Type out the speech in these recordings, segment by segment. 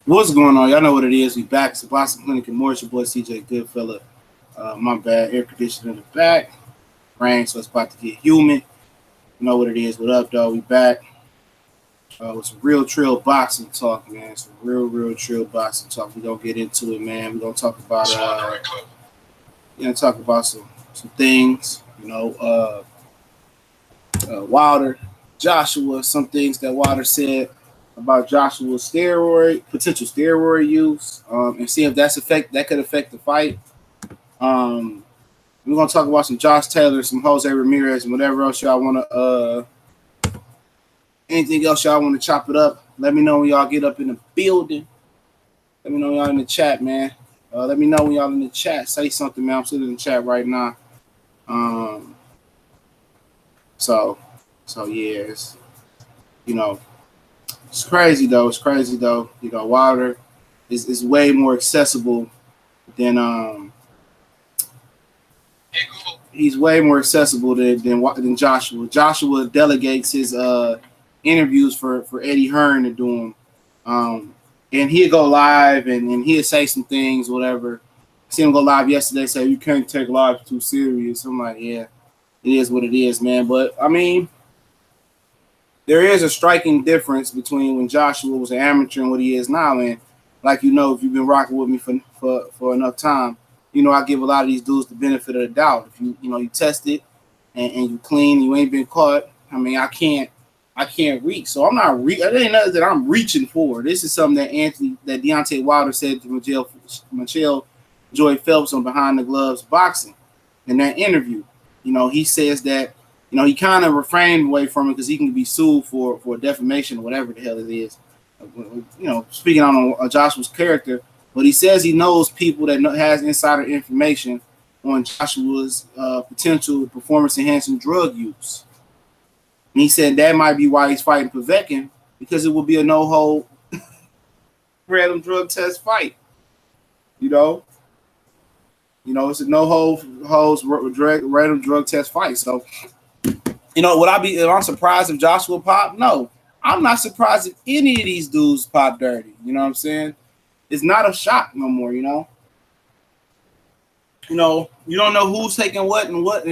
What's going on? Y'all know what it is. We back. It's the Boston Clinic and more. It's your boy CJ Goodfella. My bad. Air conditioner in the back. Rain, so it's about to get humid. You know what it is. What up, though? We back with some real trill boxing talk, man. Some real trill boxing talk. We gonna get into it, man. We gonna talk about some things. Wilder, Joshua. Some things that Wilder said about Joshua's potential steroid use, and see if that could affect the fight. Um, we're gonna talk about some Josh Taylor, some Jose Ramirez, and whatever else y'all wanna anything else y'all wanna chop it up. Let me know when y'all get up in the building. Let me know when y'all in the chat, man. Let me know when y'all in the chat. Say something, man. I'm sitting in the chat right now. Um, so so yeah, you know it's crazy though. It's crazy though. Wilder is way more accessible than he's way more accessible than Joshua. Joshua delegates his interviews for Eddie Hearn to do them, and he'd go live and he'd say some things, whatever. I seen him go live yesterday. Say you can't take live too serious. I'm like, yeah, it is what it is, man. But I mean, there is a striking difference between when Joshua was an amateur and what he is now. And like if you've been rocking with me for enough time, I give a lot of these dudes the benefit of the doubt. If you test it and you clean, you ain't been caught. I mean, I can't reach. So I'm not it ain't nothing that I'm reaching for. This is something that Deontay Wilder said to Michelle Joy Phelps on Behind the Gloves Boxing in that interview. He says that he kind of refrained away from it because he can be sued for defamation or whatever the hell it is. Speaking on Joshua's character, but he says he knows people that has insider information on Joshua's potential performance-enhancing drug use. And he said that might be why he's fighting Povetkin, because it will be a no-hold random drug test fight. It's a no-holds random drug test fight. So, would I'm surprised if Joshua popped? No. I'm not surprised if any of these dudes pop dirty. You know what I'm saying? It's not a shock no more, you don't know who's taking what and what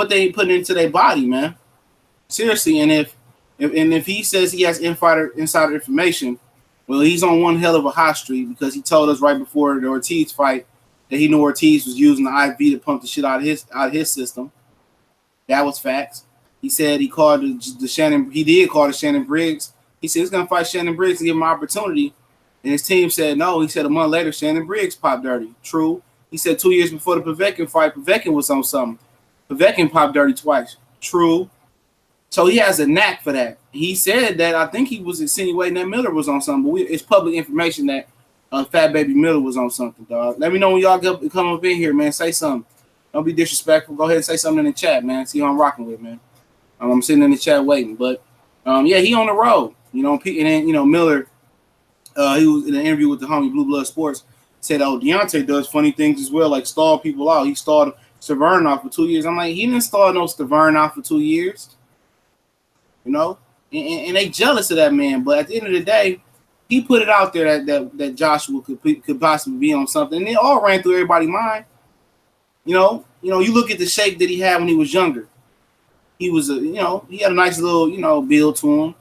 they putting into their body, man. Seriously, and if he says he has insider information, well, he's on one hell of a hot streak because he told us right before the Ortiz fight that he knew Ortiz was using the IV to pump the shit out of his system. That was facts. He said he called the Shannon. He did call the Shannon Briggs. He said he's gonna fight Shannon Briggs to give him an opportunity, and his team said no. He said a month later, Shannon Briggs popped dirty. True. He said 2 years before the Povetkin fight, Povetkin was on something. Povetkin popped dirty twice. True. So he has a knack for that. He said that I think he was insinuating that Miller was on something, but it's public information that Fat Baby Miller was on something, dog. Let me know when y'all come up in here, man. Say something. Don't be disrespectful. Go ahead and say something in the chat, man. See who I'm rocking with, man. I'm sitting in the chat waiting. But, yeah, he on the road. And then, Miller, he was in an interview with the homie Blue Blood Sports, said, Deontay does funny things as well, like stall people out. He stalled Stavern off for 2 years. I'm like, he didn't stall no Stavern out for 2 years. And they jealous of that man. But at the end of the day, he put it out there that Joshua could possibly be on something. And it all ran through everybody's mind. You look at the shape that he had when he was younger. He was he had a nice little, build to him.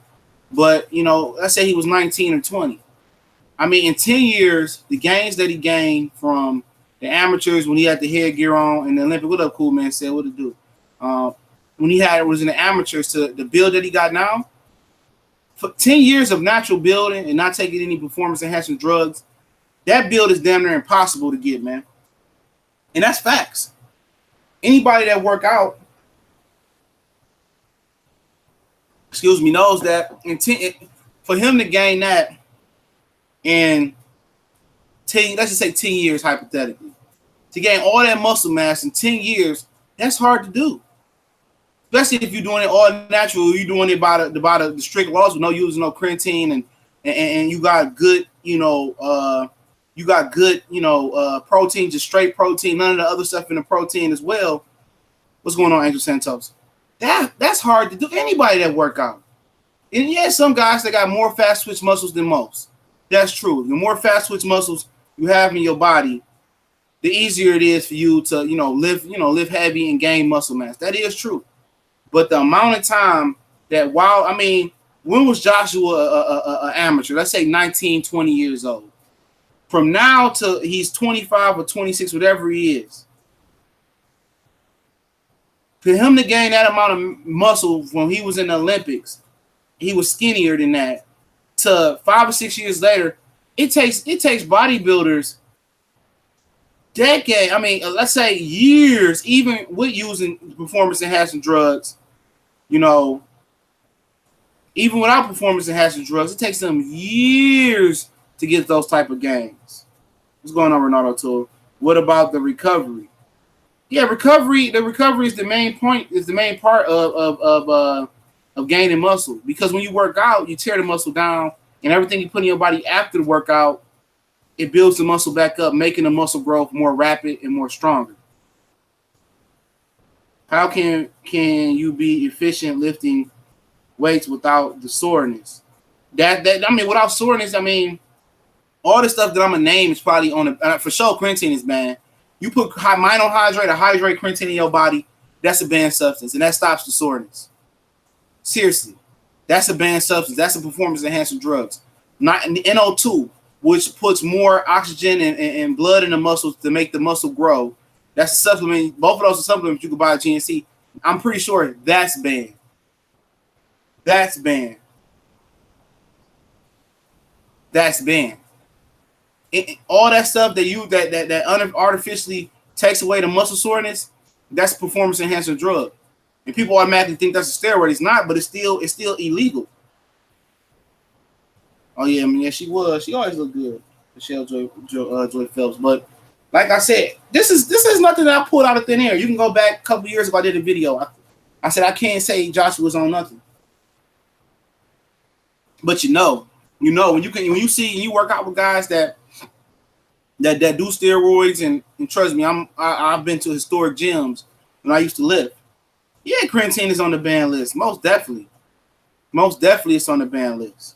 But, let's say he was 19 or 20. I mean, in 10 years, the gains that he gained from the amateurs when he had the headgear on and the Olympic, what up, cool man, said, what it do? When he was in the amateurs to the build that he got now, for 10 years of natural building and not taking any performance-enhancing drugs, that build is damn near impossible to get, man. And that's facts. Anybody that work out, knows that for him to gain that in 10, let's just say 10 years, hypothetically, to gain all that muscle mass in 10 years, that's hard to do. Especially if you're doing it all natural, you're doing it by the strict laws with no using no creatine and you got good, protein, just straight protein, none of the other stuff in the protein as well. What's going on, Angel Santos? That's hard to do. Anybody that work out. And yeah, some guys that got more fast twitch muscles than most. That's true. The more fast twitch muscles you have in your body, the easier it is for you to, lift heavy and gain muscle mass. That is true. But the amount of time that when was Joshua a amateur? Let's say 19, 20 years old. From now to he's 25 or 26, whatever he is. For him to gain that amount of muscle when he was in the Olympics, he was skinnier than that. To 5 or 6 years later, it takes bodybuilders decades. Let's say years, even with using performance enhancing drugs. Even without performance enhancing drugs, it takes them years to get those type of gains. What's going on, Ronaldo Tour? What about the recovery? Yeah, recovery. The recovery is the main point. Is the main part of gaining muscle, because when you work out, you tear the muscle down, and everything you put in your body after the workout, it builds the muscle back up, making the muscle growth more rapid and more stronger. How can you be efficient lifting weights without the soreness? Without soreness, all the stuff that I'm gonna name is probably on the for sure. Creatine is banned. You put monohydrate or hydrate creatine in your body, that's a banned substance, and that stops the soreness. Seriously, that's a banned substance. That's a performance enhancing drugs. Not in the NO2, which puts more oxygen and blood in the muscles to make the muscle grow. That's a supplement. Both of those are supplements you can buy at GNC. I'm pretty sure that's banned. That's banned. That's banned. All that stuff that artificially takes away the muscle soreness, that's a performance enhancing drug. And people automatically think that's a steroid. It's not, but it's still illegal. Oh yeah, she was. She always looked good, Michelle Joy Phelps. But like I said, this is nothing that I pulled out of thin air. You can go back a couple years ago. I did a video. I said I can't say Joshua's on nothing. But when you work out with guys that do steroids, and trust me, I've been to historic gyms when I used to live. Yeah, creatine is on the ban list. Most definitely it's on the ban list.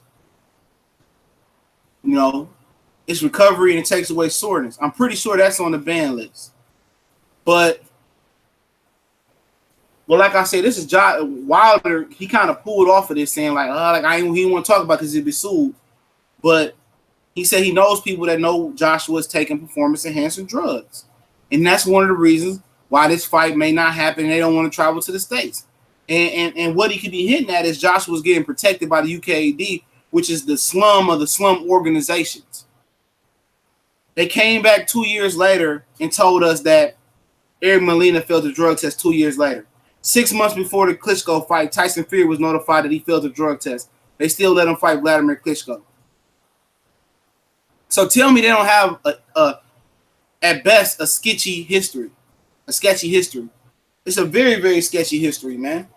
It's recovery and it takes away soreness. I'm pretty sure that's on the ban list. But like I said, this is Wilder. He kind of pulled off of this, saying he want to talk about because he'd be sued. But he said he knows people that know Joshua's taking performance enhancing drugs, and that's one of the reasons why this fight may not happen. And they don't want to travel to the States. And what he could be hitting at is Joshua's getting protected by the UKAD, which is the slum of the slum organizations. They came back 2 years later and told us that Eric Molina failed the drug test 2 years later. 6 months before the Klitschko fight, Tyson Fury was notified that he failed the drug test. They still let him fight Vladimir Klitschko. So tell me they don't have at best a sketchy history. It's a very, very sketchy history, man.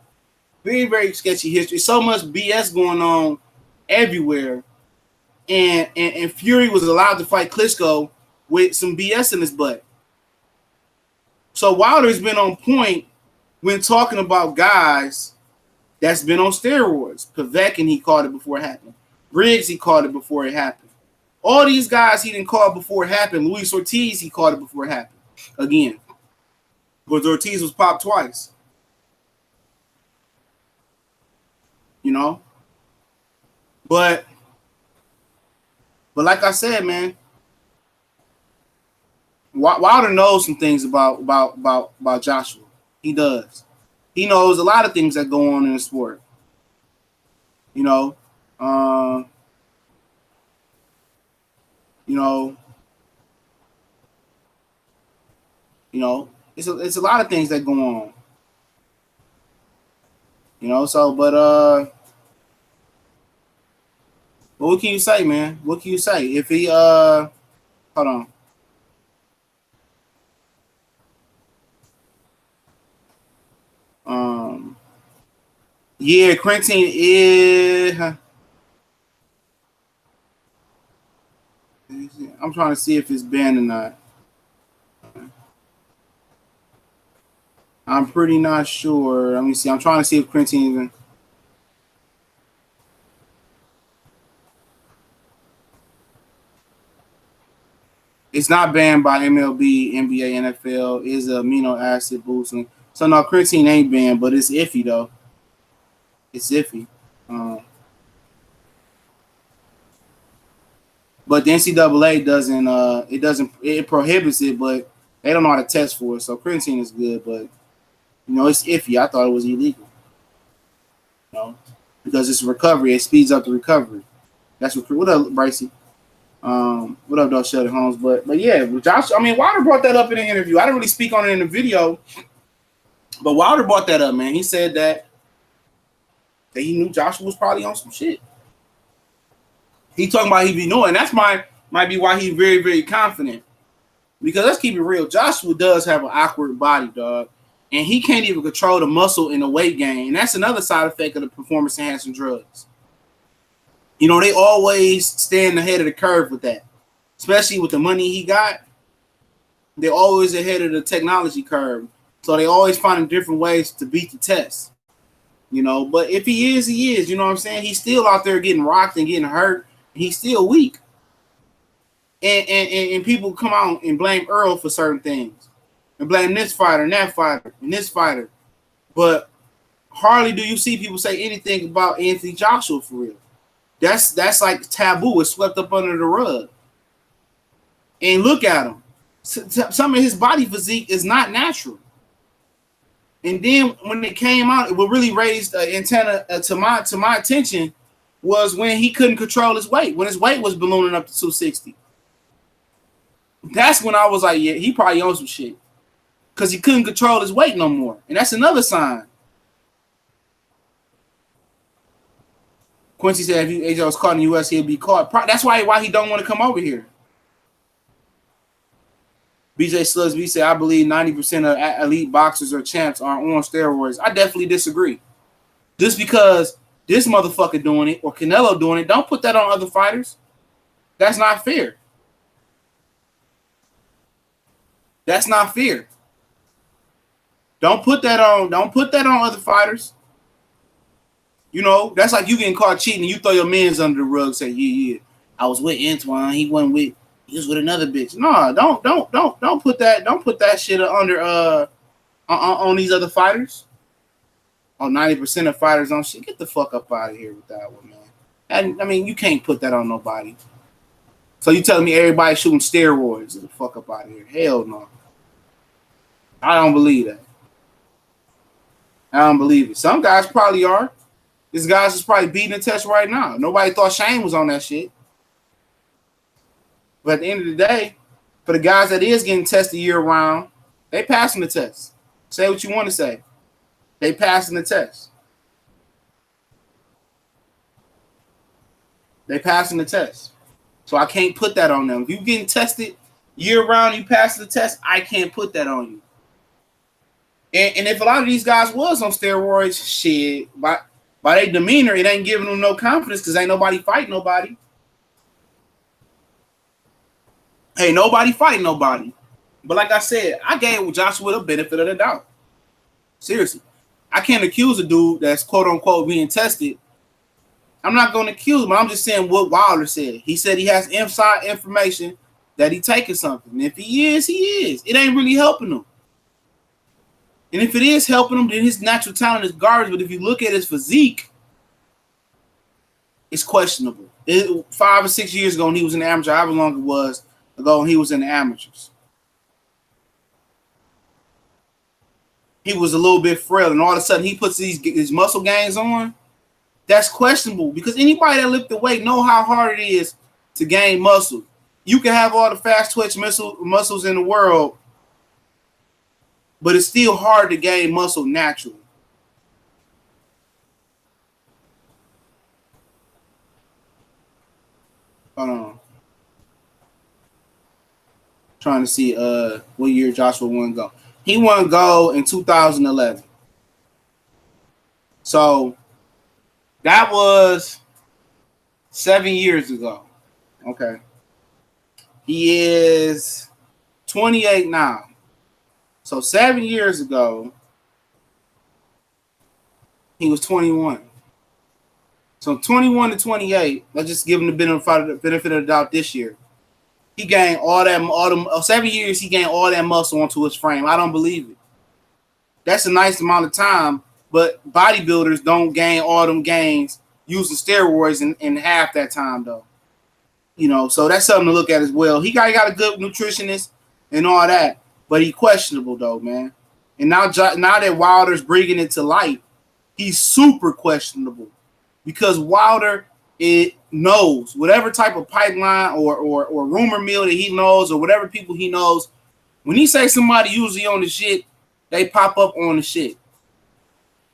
Very, very sketchy history. So much BS going on everywhere. And Fury was allowed to fight Klitschko with some BS in his butt. So Wilder's been on point when talking about guys that's been on steroids. Povetkin, he called it before it happened. Briggs, he called it before it happened. All these guys he didn't call before it happened. Luis Ortiz, he called it before it happened. Again. But Ortiz was popped twice. But like I said, man, Wilder knows some things about Joshua. He does. He knows a lot of things that go on in the sport. It's a lot of things that go on. But what can you say, man? What can you say? If he hold on. Yeah, creatine is. I'm trying to see if it's banned or not. I'm pretty not sure. Let me see. I'm trying to see if creatine even. It's not banned by MLB, NBA, NFL. It's a amino acid boosting. So no, creatine ain't banned, but it's iffy though. It's iffy. Um, but the NCAA doesn't. It doesn't. It prohibits it, but they don't know how to test for it. So creatine is good, but it's iffy. I thought it was illegal. Because it's recovery. It speeds up the recovery. That's what up, Bracey? What up, though, Sheldon Holmes? But yeah, Josh. I mean, Wilder brought that up in an interview. I didn't really speak on it in the video, but Wilder brought that up, man. He said that he knew Joshua was probably on some shit. He talking about he be knowing. That's might be why he's very, very confident. Because let's keep it real. Joshua does have an awkward body, dog. And he can't even control the muscle in the weight gain. And that's another side effect of the performance-enhancing drugs. They always stand ahead of the curve with that. Especially with the money he got. They're always ahead of the technology curve. So they always find different ways to beat the test. But if he is, he is. You know what I'm saying? He's still out there getting rocked and getting hurt. And he's still weak. And people come out and blame Earl for certain things. And blame this fighter and that fighter and this fighter. But hardly do you see people say anything about Anthony Joshua for real. That's like taboo. It's swept up under the rug. And look at him. Some of his body physique is not natural. And then when it came out, what really raised antenna to my attention was when he couldn't control his weight. When his weight was ballooning up to 260. That's when I was like, yeah, he probably owns some shit. Because he couldn't control his weight no more. And that's another sign. Quincy said if AJ was caught in the U.S., he'd be caught. That's why he don't want to come over here. BJ Slugsby said, I believe 90% of elite boxers or champs are on steroids. I definitely disagree. Just because this motherfucker doing it or Canelo doing it, don't put that on other fighters. That's not fair. That's not fair. Don't put that on other fighters. That's like you getting caught cheating and you throw your mans under the rug and say, yeah, I was with Antoine. He was with another bitch. No, don't put that shit under on these other fighters. On 90% of fighters on shit. Get the fuck up out of here with that one, man. And I mean, you can't put that on nobody. So you telling me everybody shooting steroids? Get the fuck up out of here. Hell no. I don't believe that. I don't believe it. Some guys probably are. These guys is probably beating the test right now. Nobody thought Shane was on that shit. But at the end of the day, for the guys that is getting tested year round, they passing the test. Say what you want to say. They passing the test. They passing the test. So I can't put that on them. If you getting tested year round, you pass the test, I can't put that on you. And if a lot of these guys was on steroids, shit, by their demeanor, it ain't giving them no confidence because ain't nobody fighting nobody. Ain't nobody fighting nobody. But like I said, I gave Joshua the benefit of the doubt. Seriously. I can't accuse a dude that's quote-unquote being tested. I'm not going to accuse him. I'm just saying what Wilder said. He said he has inside information that he taking something. And if he is, he is. It ain't really helping him. And if it is helping him, then his natural talent is garbage. But if you look at his physique, it's questionable. 5 or 6 years ago when he was in the amateur, however long it was ago when he was in the amateurs, he was a little bit frail. And all of a sudden he puts these muscle gains on. That's questionable because anybody that lifted weight know how hard it is to gain muscle. You can have all the fast twitch muscles in the world, but it's still hard to gain muscle naturally. Hold on. Trying to see what year Joshua won gold. He won gold in 2011. So that was 7 years ago. Okay. He is 28 now. So 7 years ago, he was 21. So 21 to 28, let's just give him the benefit of the doubt this year. He gained all them 7 years. He gained all that muscle onto his frame. I don't believe it. That's a nice amount of time, but bodybuilders don't gain all them gains using steroids in half that time though. So that's something to look at as well. He got a good nutritionist and all that, but he questionable though, man. And now that Wilder's bringing it to light, he's super questionable because Wilder knows whatever type of pipeline or rumor mill that he knows or whatever people he knows. When he say somebody usually on the shit, they pop up on the shit.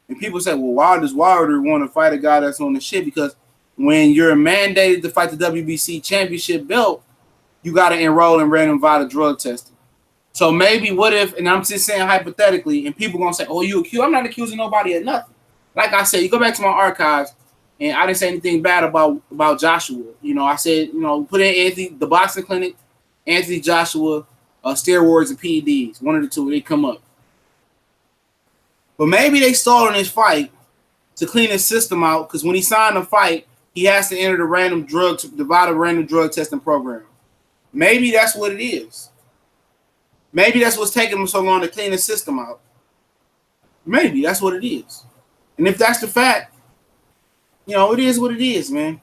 And people say, well, why does Wilder want to fight a guy that's on the shit? Because when you're mandated to fight the WBC championship belt, you got to enroll in random vital drug testing. So maybe what if, and I'm just saying hypothetically, and people going to say, oh, you accused. I'm not accusing nobody of nothing. Like I said, you go back to my archives, and I didn't say anything bad about Joshua. I said, put in Anthony, the boxing clinic, Anthony Joshua, steroids and PEDs. One of the two, they come up. But maybe they stalled on his fight to clean his system out because when he signed the fight, he has to enter the vital random drug testing program. Maybe that's what it is. Maybe that's what's taking him so long to clean his system out. Maybe that's what it is. And if that's the fact, it is what it is, man.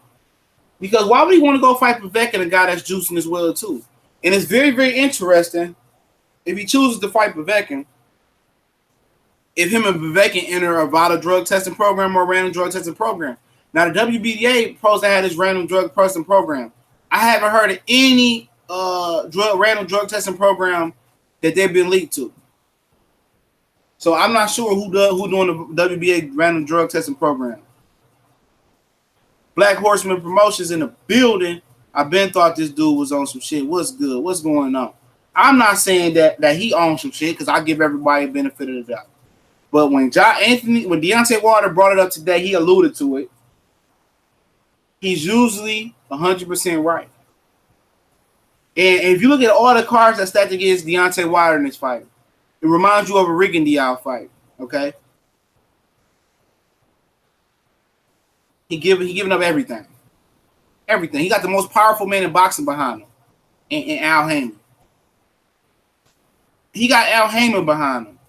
Because why would he want to go fight Povetkin, a guy that's juicing as well, too? And it's very, very interesting if he chooses to fight Povetkin. If him and Povetkin enter a vital drug testing program or a random drug testing program. Now, the WBDA supposed to have this random drug testing program. I haven't heard of any random drug testing program that they've been leaked to. So I'm not sure who doing the WBA random drug testing program. Black Horseman Promotions in the building. I've been thought this dude was on some shit. What's good? What's going on? I'm not saying that he owns some shit because I give everybody a benefit of the doubt. But when Deontay Wilder brought it up today, he alluded to it. He's usually 100% right. And if you look at all the cards that stacked against Deontay Wilder in this fight, it reminds you of a Rigondeaux fight, okay? He giving up everything. Everything. He got the most powerful man in boxing behind him, and Al Haymon. He got Al Haymon behind him.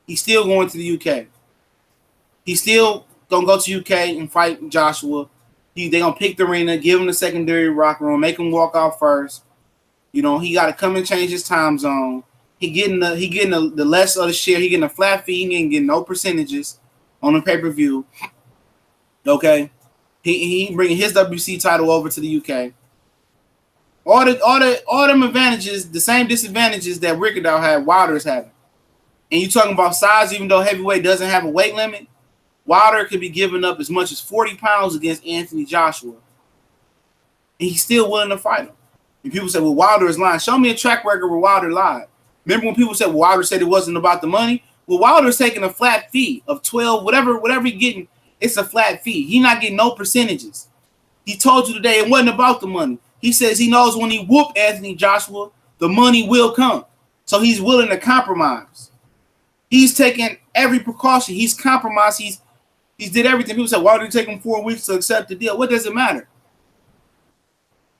He's still going to the UK. He's still going to go to UK and fight Joshua. They're going to pick the arena, give him the secondary rock room, make him walk out first. He got to come and change his time zone. He getting the less of the share. He getting a flat fee. He ain't getting no percentages on the pay-per-view. Okay? He bringing his WC title over to the UK. All them advantages, the same disadvantages that Rigondeaux had, Wilder is having. And you talking about size, even though heavyweight doesn't have a weight limit, Wilder could be giving up as much as 40 pounds against Anthony Joshua. And he's still willing to fight him. And people say, well, Wilder is lying. Show me a track record where Wilder lied. Remember when people said, well, Wilder said it wasn't about the money? Well, Wilder's taking a flat fee of 12, whatever he's getting, it's a flat fee. He's not getting no percentages. He told you today it wasn't about the money. He says he knows when he whoop Anthony Joshua, the money will come. So he's willing to compromise. He's taking every precaution. He's compromised. He's did everything. People say, why did it take him 4 weeks to accept the deal? What does it matter?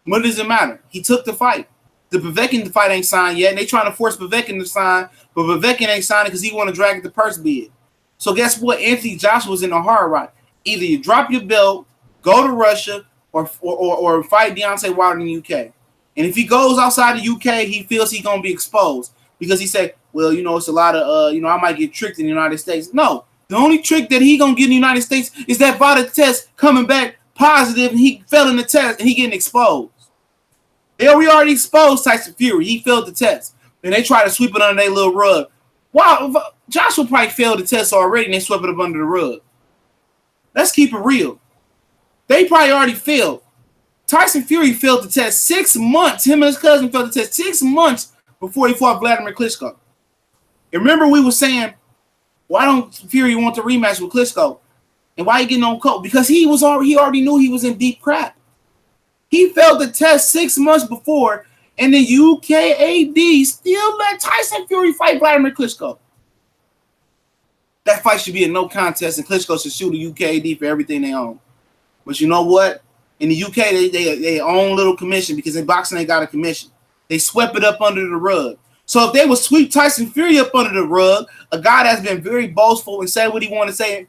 What does it matter? He took the fight. The Povetkin fight ain't signed yet, and they trying to force Povetkin to sign, but Povetkin ain't signing because he want to drag the purse bid. So guess what? Anthony Joshua's in a hard ride. Either you drop your belt, go to Russia, or fight Deontay Wilder in the UK. And if he goes outside the UK, he feels he's gonna be exposed because he said, well, it's a lot of I might get tricked in the United States. No, the only trick that he gonna get in the United States is that vital test coming back positive and he fell in the test and he getting exposed. We already exposed Tyson Fury. He failed the test. And they try to sweep it under their little rug. Wow, Joshua probably failed the test already and they swept it up under the rug. Let's keep it real. They probably already failed. Tyson Fury failed the test 6 months. Him and his cousin failed the test 6 months before he fought Vladimir Klitschko. And remember we were saying, why don't Fury want to rematch with Klitschko? And why he getting on coat? Because he already knew he was in deep crap. He failed the test 6 months before, and the UKAD still let Tyson Fury fight Vladimir Klitschko. That fight should be a no contest, and Klitschko should sue the UKAD for everything they own. But you know what? In the UK, they own little commission because in boxing they got a commission. They swept it up under the rug. So if they would sweep Tyson Fury up under the rug, a guy that's been very boastful and said what he wanted to say,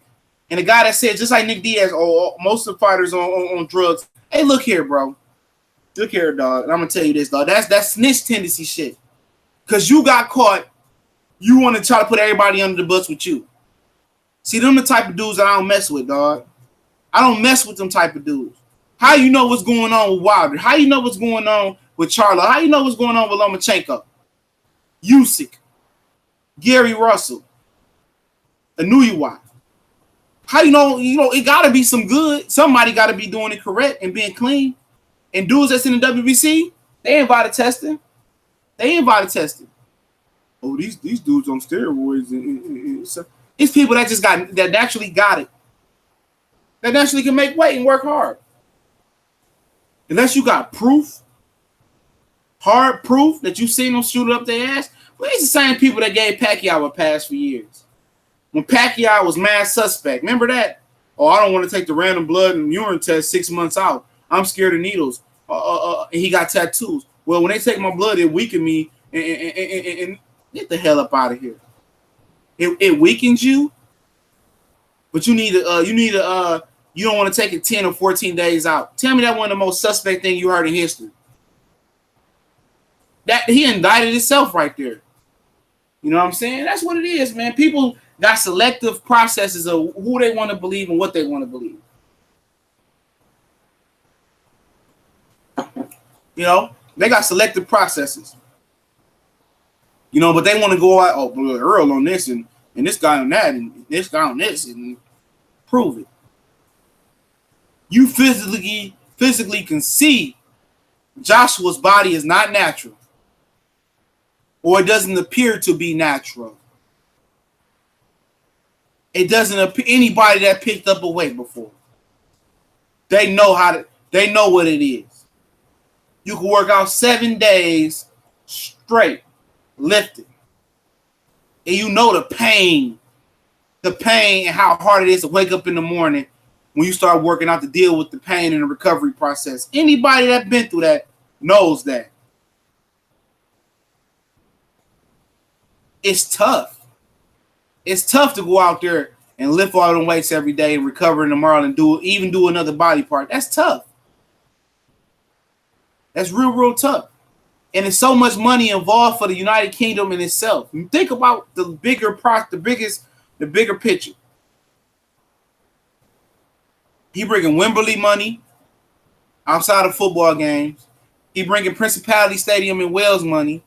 and a guy that said, just like Nick Diaz or most of the fighters on drugs, hey, look here, bro. Look here, dog. And I'm going to tell you this, dog. That's snitch tendency shit. Because you got caught, you want to try to put everybody under the bus with you. See, them the type of dudes that I don't mess with, dog. I don't mess with them type of dudes. How you know what's going on with Wilder? How you know what's going on with Charlo? How you know what's going on with Lomachenko? Usyk, Gary Russell, Inoue. How you know it got to be some good. Somebody got to be doing it correct and being clean. And dudes that's in the WBC, they invited testing. Oh, these dudes on steroids. It's people that that naturally got it. That naturally can make weight and work hard. Unless you got proof, hard proof that you seen them shoot up their ass. Well, these the same people that gave Pacquiao a pass for years. When Pacquiao was mad suspect, remember that? Oh, I don't want to take the random blood and urine test 6 months out. I'm scared of needles. And he got tattoos. Well, when they take my blood, it weakened me and get the hell up out of here. It weakens you, but you don't want to take it 10 or 14 days out. Tell me that one of the most suspect thing you heard in history. That he indicted himself right there. You know what I'm saying? That's what it is, man. People got selective processes of who they want to believe and what they want to believe. You know, they got selective processes. You know, but they want to go out, oh, Earl on this and this guy on that and this guy on this and prove it. You physically can see Joshua's body is not natural. Or it doesn't appear to be natural. It doesn't appear anybody that picked up a weight before. They know what it is. You can work out 7 days straight, lifting. And you know the pain and how hard it is to wake up in the morning when you start working out to deal with the pain and the recovery process. Anybody that's been through that knows that. It's tough. It's tough to go out there and lift all them weights every day and recover tomorrow and do another body part. That's tough. That's real tough. And there's so much money involved for the United Kingdom in itself. You think about the bigger picture. He bringing Wembley money outside of football games. He bringing Principality Stadium in Wales money.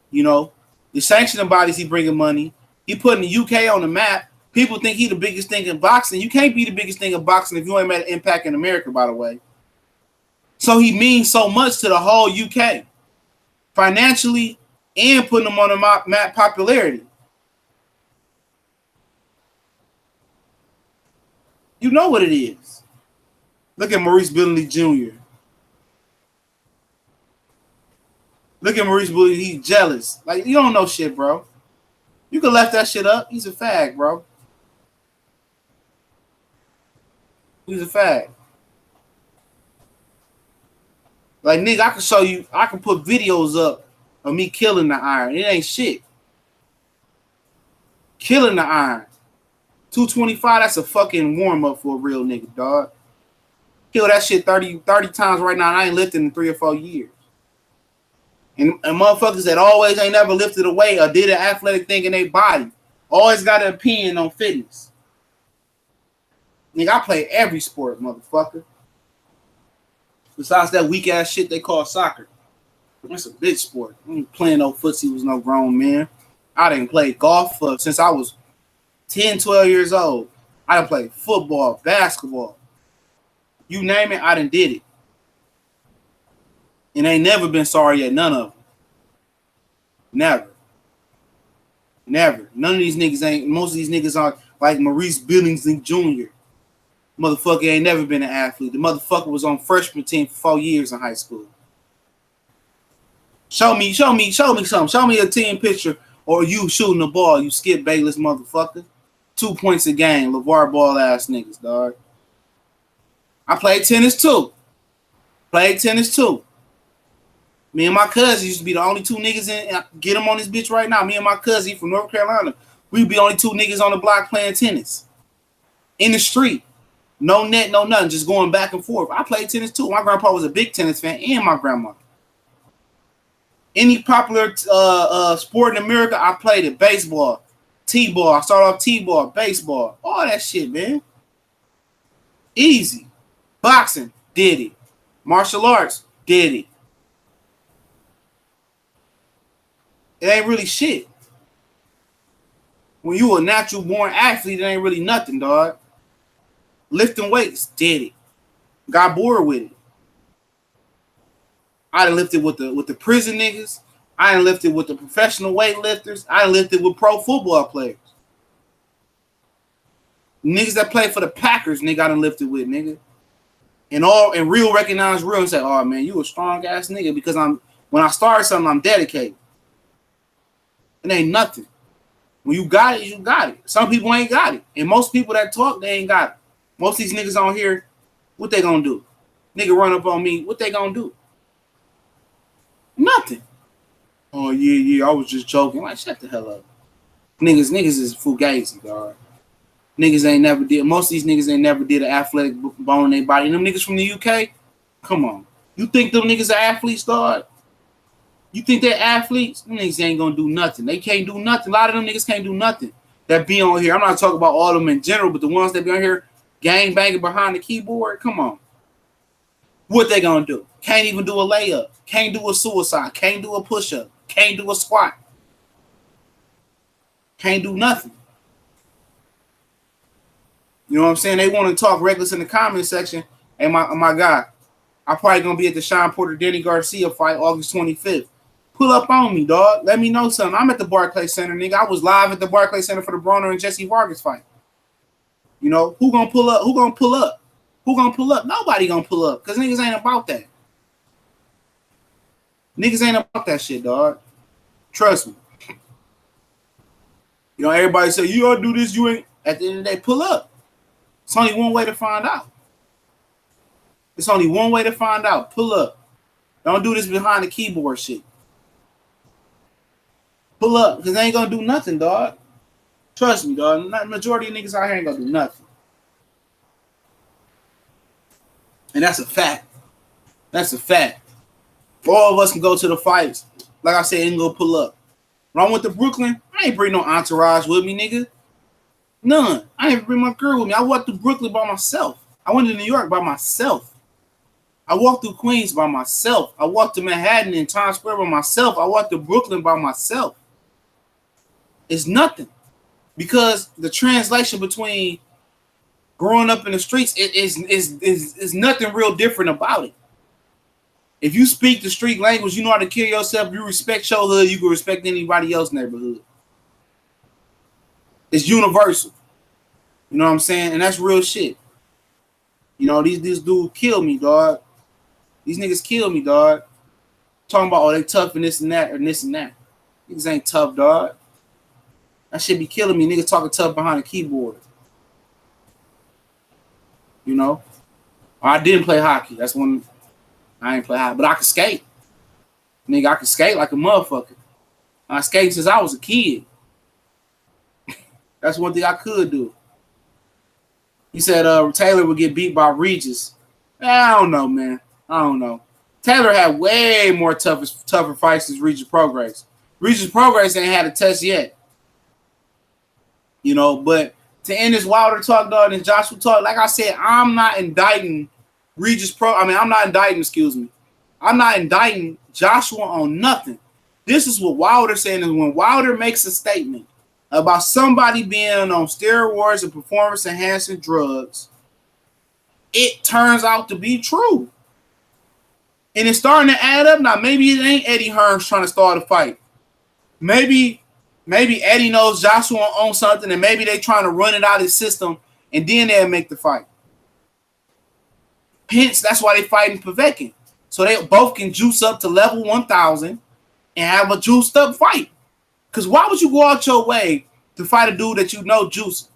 You know, the sanctioning bodies he bringing money. He putting the UK on the map. People think he the biggest thing in boxing. You can't be the biggest thing in boxing if you ain't made an impact in America, by the way. So he means so much to the whole UK, financially and putting them on the map popularity. You know what it is. Look at Maurice Billingsley Jr. Look at Maurice Billingsley. He's jealous. Like, you don't know shit, bro. You could left that shit up. He's a fag, bro. He's a fag. Like, nigga, I can show you, I can put videos up of me killing the iron. It ain't shit. Killing the iron. 225, that's a fucking warm-up for a real nigga, dog. Kill that shit 30 times right now, and I ain't lifting in 3 or 4 years. And motherfuckers that always ain't never lifted a weight or did an athletic thing in their body always got an opinion on fitness. Nigga, I play every sport, motherfucker. Besides that weak-ass shit they call soccer. That's a bitch sport. I ain't playing no footsie was no grown man. I didn't play golf since I was 10, 12 years old. I done played football, basketball. You name it, I done did it. And ain't never been sorry at none of them. Never. None of these niggas ain't, most of these niggas are like Maurice Billingsley Jr. Motherfucker ain't never been an athlete. The motherfucker was on freshman team for 4 years in high school. Show me something. Show me a team picture or you shooting the ball, you Skip Bayless motherfucker. 2 points a game, LeVar Ball ass niggas, dog. I played tennis too. Me and my cousin used to be the only two niggas in. Get him on this bitch right now. Me and my cousin from North Carolina. We'd be only two niggas on the block playing tennis. In the street. No net, no nothing. Just going back and forth. I played tennis too. My grandpa was a big tennis fan and my grandma. Any popular sport in America, I played it. Baseball, T-ball. I started off T-ball, baseball. All that shit, man. Easy. Boxing, did it. Martial arts, did it. It ain't really shit. When you a natural born athlete, it ain't really nothing, dog. Lifting weights, did it. Got bored with it. I done lifted with the prison niggas. I done lifted with the professional weightlifters. I done lifted with pro football players. Niggas that play for the Packers, nigga, I done lifted with, nigga. And real recognize real and say, oh man, you a strong ass nigga because when I start something, I'm dedicated. It ain't nothing. When you got it, you got it. Some people ain't got it. And most people that talk, they ain't got it. Most of these niggas on here, what they gonna do? Nigga run up on me, what they gonna do? Nothing. Oh, yeah, I was just joking. Like, shut the hell up. Niggas is fugazi, dog. Niggas ain't never did. Most of these niggas ain't never did an athletic bone in their body. And them niggas from the UK, come on. You think them niggas are athletes, dog? You think they're athletes? Them niggas ain't gonna do nothing. They can't do nothing. A lot of them niggas can't do nothing that be on here. I'm not talking about all of them in general, but the ones that be on here gang banging behind the keyboard, come on. What they gonna do? Can't even do a layup. Can't do a suicide. Can't do a push-up. Can't do a squat. Can't do nothing. You know what I'm saying? They want to talk reckless in the comment section. Hey, my guy, I'm probably gonna be at the Sean Porter Danny Garcia fight August 25th. Pull up on me, dog. Let me know something. I'm at the Barclays Center, nigga. I was live at the Barclays Center for the Broner and Jesse Vargas fight. You know, who gonna pull up? Who gonna pull up? Who gonna pull up? Nobody gonna pull up because niggas ain't about that. Niggas ain't about that shit, dog. Trust me. You know, everybody say, you ought to do this, you ain't. At the end of the day, pull up. It's only one way to find out. It's only one way to find out. Pull up. Don't do this behind the keyboard shit. Pull up, because they ain't gonna do nothing, dog. Trust me, dog. Not majority of niggas out here ain't gonna do nothing. And that's a fact. That's a fact. All of us can go to the fights. Like I said, ain't gonna pull up. When I went to Brooklyn, I ain't bring no entourage with me, nigga. None. I ain't bring my girl with me. I walked through Brooklyn by myself. I went to New York by myself. I walked through Queens by myself. I walked to Manhattan and Times Square by myself. I walked to Brooklyn by myself. It's nothing. Because the translation between growing up in the streets is nothing real different about it. If you speak the street language, you know how to kill yourself, you respect your hood, you can respect anybody else's neighborhood. It's universal. You know what I'm saying? And that's real shit. You know, these dudes kill me, dog. These niggas kill me, dog. Talking about, oh, they tough and this and that and this and that. Niggas ain't tough, dog. That shit be killing me. Niggas talking tough behind a keyboard. You know? I didn't play hockey. That's when I ain't play hockey. But I could skate. Nigga, I could skate like a motherfucker. I skated since I was a kid. That's one thing I could do. He said Taylor would get beat by Regis. I don't know, man. I don't know. Taylor had way more tougher fights than Regis Prograis. Regis Prograis ain't had a test yet. You know, but to end this Wilder talk, dog, and Joshua talk, like I said, I'm not indicting I'm not indicting Joshua on nothing. This is what Wilder's saying is when Wilder makes a statement about somebody being on steroids and performance-enhancing drugs, it turns out to be true. And it's starting to add up now. Maybe it ain't Eddie Hearns trying to start a fight. Maybe Eddie knows Joshua on something and maybe they trying to run it out of his system and then they'll make the fight. Hence, that's why they fighting Povetkin. So they both can juice up to level 1,000 and have a juiced up fight. Because why would you go out your way to fight a dude that you know juicing?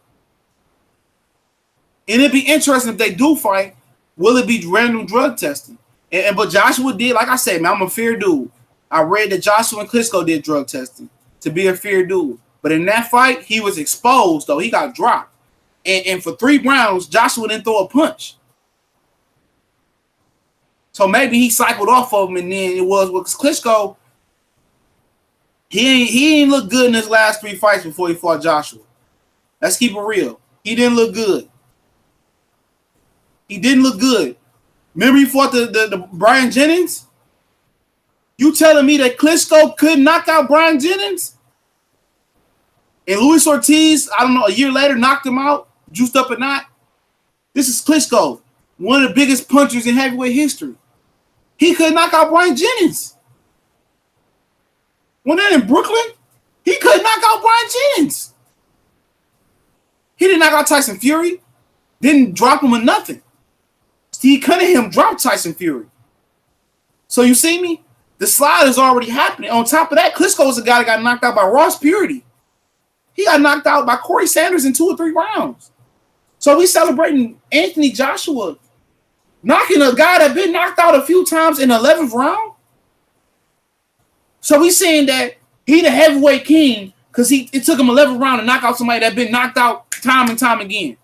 And it'd be interesting if they do fight Will it be random drug testing? But Joshua did, like I said, man, I'm a fair dude. I read that Joshua and Klitschko did drug testing to be a fair dude. But in that fight, he was exposed, though. He got dropped. And for 3 rounds, Joshua didn't throw a punch. So maybe he cycled off of him, and then it was with Klitschko. He ain't look good in his last 3 fights before he fought Joshua. Let's keep it real. He didn't look good. He didn't look good. Remember he fought the Brian Jennings? You telling me that Klitschko couldn't knock out Brian Jennings? And Luis Ortiz, I don't know, a year later knocked him out, juiced up a knot? This is Klitschko, one of the biggest punchers in heavyweight history. He could knock out Brian Jennings. When they're in Brooklyn, he could knock out Brian Jennings. He didn't knock out Tyson Fury. Didn't drop him or nothing. Steve Cunningham dropped Tyson Fury. So you see me? The slide is already happening. On top of that, Klitschko was a guy that got knocked out by Ross Purity. He got knocked out by Corey Sanders in 2 or 3 rounds. So we celebrating Anthony Joshua knocking a guy that been knocked out a few times in the 11th round. So we saying that he the heavyweight king because it took him 11th round to knock out somebody that been knocked out time and time again.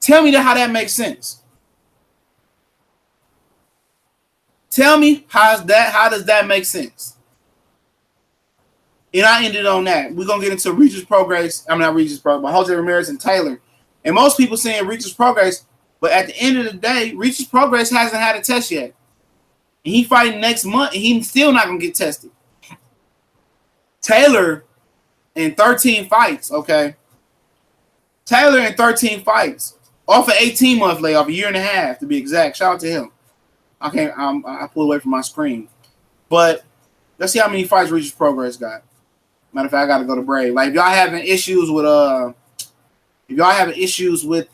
Tell me how that makes sense. Tell me how does that make sense? And I ended on that. We're gonna get into Regis Prograis. I'm not Regis Prograis, but José Ramírez and Taylor. And most people saying Regis Prograis, but at the end of the day, Regis Prograis hasn't had a test yet. And he fighting next month, and he's still not gonna get tested. Taylor in 13 fights, okay. Taylor in 13 fights, off an 18-month layoff, a year and a half to be exact. Shout out to him. I pulled away from my screen, but let's see how many fights Regis Prograis got. Matter of fact, I got to go to Brave. Like if y'all having issues with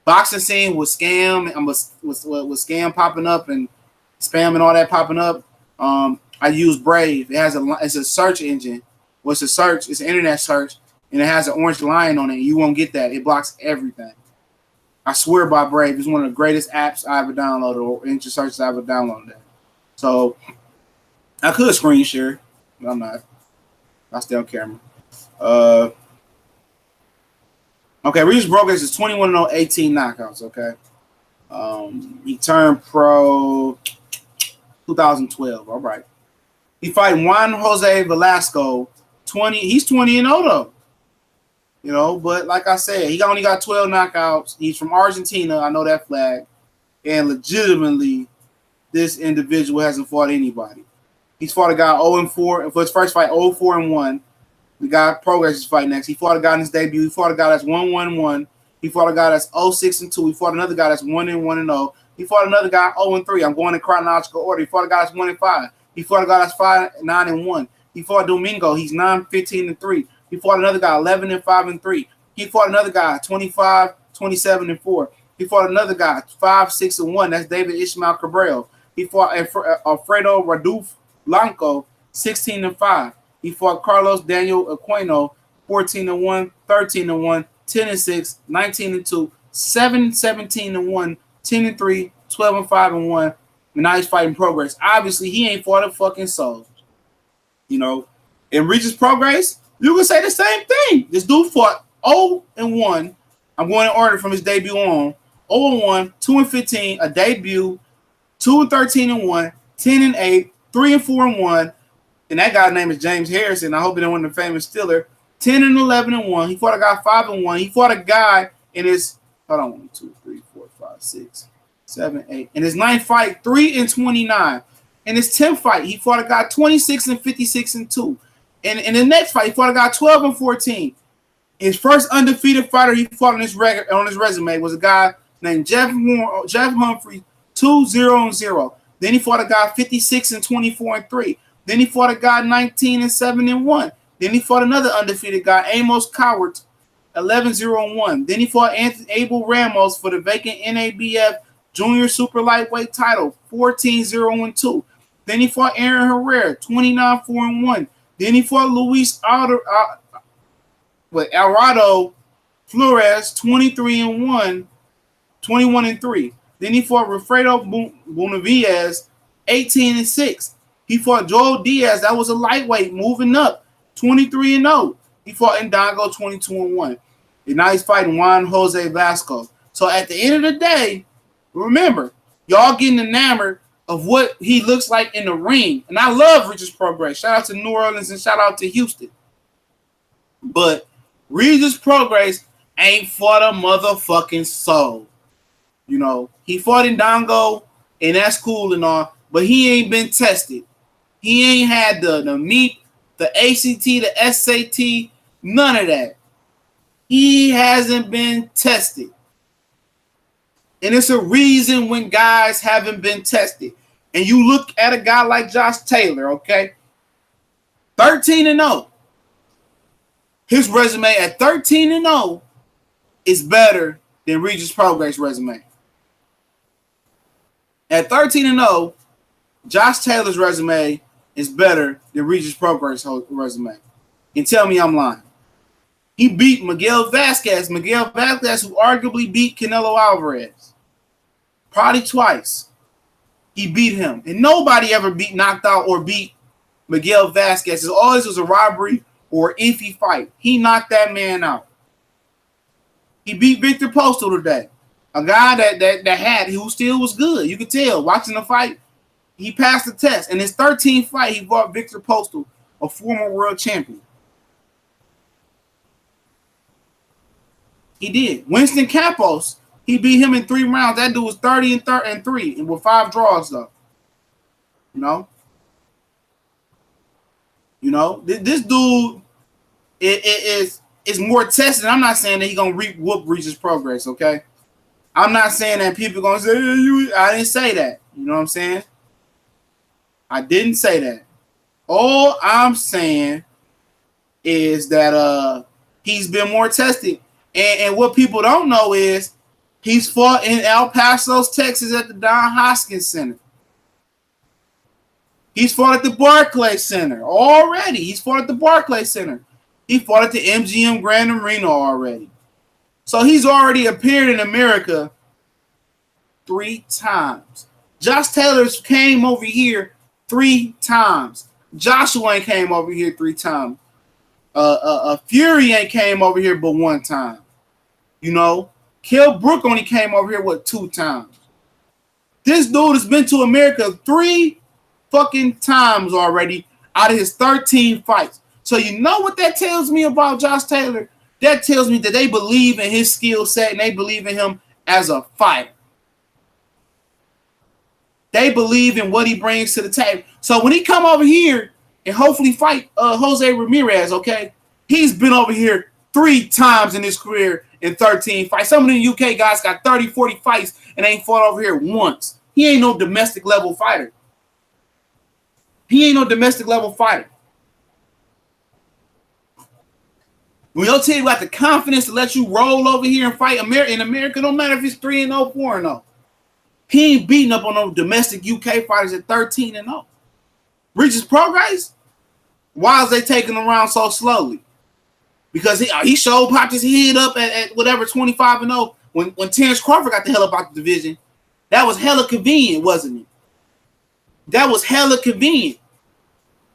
boxing scene with scam, with scam popping up and spam and all that popping up, I use Brave. It's a search engine. Well, it's an internet search, and it has an orange lion on it. You won't get that. It blocks everything. I swear by Brave. It's one of the greatest apps I ever downloaded or engine searches I ever downloaded. So I could screen share, but I'm not. I'll stay on camera. Okay, Regis Prograis is 21-0, 18 knockouts. Okay, he turned pro 2012. All right, he fighting Juan Jose Velasco. He's 20-0 though. You know, but like I said, he only got 12 knockouts. He's from Argentina. I know that flag. And legitimately, this individual hasn't fought anybody. He's fought a guy 0-4 for his first fight, 0-4-1. The guy Prograis is fighting next. He fought a guy in his debut. He fought a guy that's 1-1-1. He fought a guy that's 0-6-2. He fought another guy that's 1-1-0. He fought another guy 0-3. I'm going in chronological order. He fought a guy that's 1-5. He fought a guy that's 5-9-1. He fought Domingo. He's 9-15-3. He fought another guy 11-5-3. He fought another guy 25-27-4. He fought another guy 5-6-1. That's David Ishmael Cabral. He fought Alfredo Radulfo Blanco 16-5. He fought Carlos Daniel Aquino 14-1, 13-1, 10-6, 19-2, 7-17-1, 10-3, 12-5-1. And now he's fighting Prograis. Obviously, he ain't fought a fucking soul. You know, in Regis Prograis, you can say the same thing. This dude fought 0-1. I'm going in order from his debut on. 0-1, 2-15, a debut, 2-13-1, 10-8, 3-4-1. And that guy's name is James Harrison. I hope he don't win the famous Stiller. 10-11-1. He fought a guy 5-1. He fought a guy in his 1, 2, 3, 4, 5, 6, 7, 8. In his 9th fight, 3-29. In his 10th fight, he fought a guy 26-56-2. And in the next fight, he fought a guy 12-14. His first undefeated fighter he fought on his resume was a guy named Jeff Humphrey, 2-0-0. Then he fought a guy 56-24-3. Then he fought a guy 19-7-1. Then he fought another undefeated guy, Amos Cowart, 11-0-1. Then he fought Abel Ramos for the vacant NABF Junior Super Lightweight title, 14-0-2. Then he fought Aaron Herrera, 29-4-1. Then he fought Luis Alvarado Flores, 23-1. 21-3. Then he fought Wilfredo Benavidez, 18-6. He fought Joel Diaz, that was a lightweight, moving up, 23-0. He fought Indongo, 22-1. And now he's fighting Juan Jose Vasco. So at the end of the day, remember, y'all getting enamored of what he looks like in the ring. And I love Regis Prograis. Shout out to New Orleans and shout out to Houston. But Regis Prograis ain't fought a motherfucking soul. You know, he fought Indongo, and that's cool and all, but he ain't been tested. He ain't had the meat, the ACT, the SAT, none of that. He hasn't been tested. And it's a reason when guys haven't been tested. And you look at a guy like Josh Taylor, okay? 13-0. His resume at 13-0 is better than Regis Prograis' resume. At 13-0, Josh Taylor's resume is better than Regis Prograis' resume. And tell me I'm lying. He beat Miguel Vasquez. Miguel Vasquez, who arguably beat Canelo Alvarez. Probably twice. He beat him. And nobody ever knocked out or beat Miguel Vasquez. It always was a robbery or iffy fight. He knocked that man out. He beat Victor Postal today. A guy that who still was good. You could tell. Watching the fight, he passed the test. In his 13th fight, he fought Victor Postal, a former world champion. He did. Winston Campos, he beat him in 3 rounds. That dude was 30-3 and with 5 draws, though. You know, this dude is more tested. I'm not saying that he's gonna whoop Regis Prograis, okay? I'm not saying that people gonna say I didn't say that. You know what I'm saying? I didn't say that. All I'm saying is that he's been more tested. And what people don't know is he's fought in El Paso, Texas at the Don Hoskins Center. He's fought at the Barclays Center already. He's fought at the Barclays Center. He fought at the MGM Grand Arena already. So he's already appeared in America 3 times. Josh Taylor came over here 3 times. Joshua ain't came over here 3 times. Fury ain't came over here but 1 time. You know, Kell Brook only came over here 2 times. This dude has been to America 3 fucking times already out of his 13 fights. So you know what that tells me about Josh Taylor? That tells me that they believe in his skill set and they believe in him as a fighter. They believe in what he brings to the table. So when he come over here and hopefully fight Jose Ramírez, okay, he's been over here 3 times in his career in 13 fights. Some of the UK guys got 30, 40 fights and ain't fought over here once. He ain't no domestic level fighter. When your team got the confidence to let you roll over here and fight in America, no matter if it's 3-0, 4-0. He ain't beating up on no domestic UK fighters at 13-0. Regis Prograis, why is they taking him around so slowly? Because he popped his head up at whatever 25-0 when Terrence Crawford got the hell up out the division. That was hella convenient, wasn't it? That was hella convenient.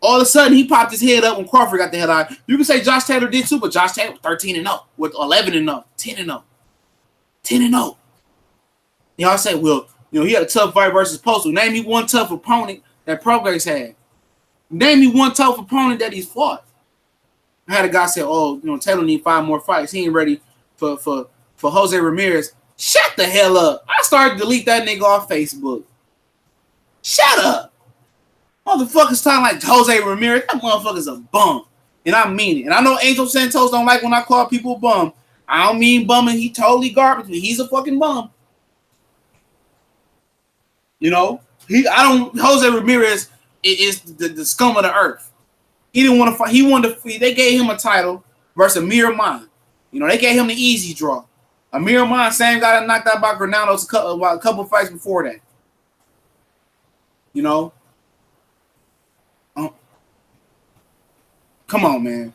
All of a sudden, he popped his head up when Crawford got the hell out. You can say Josh Taylor did too, but Josh Taylor was 13-0 with 11-0, 10-0, 10-0. Y'all say, well, you know, he had a tough fight versus Postal. Name me one tough opponent that Prograis had. Name me one tough opponent that he's fought. I had a guy say, oh, you know, Taylor need 5 more fights. He ain't ready for Jose Ramírez. Shut the hell up. I started to delete that nigga off Facebook. Shut up. Motherfuckers talking like Jose Ramírez. That motherfucker's a bum. And I mean it. And I know Angel Santos don't like when I call people bum. I don't mean bumming. He totally garbage. He's a fucking bum. You know? Jose Ramírez is the scum of the earth. He didn't want to fight. They gave him a title versus Amir Khan. You know, they gave him the easy draw. Amir Khan, same guy that knocked out by Granados a couple fights before that. You know? Come on, man.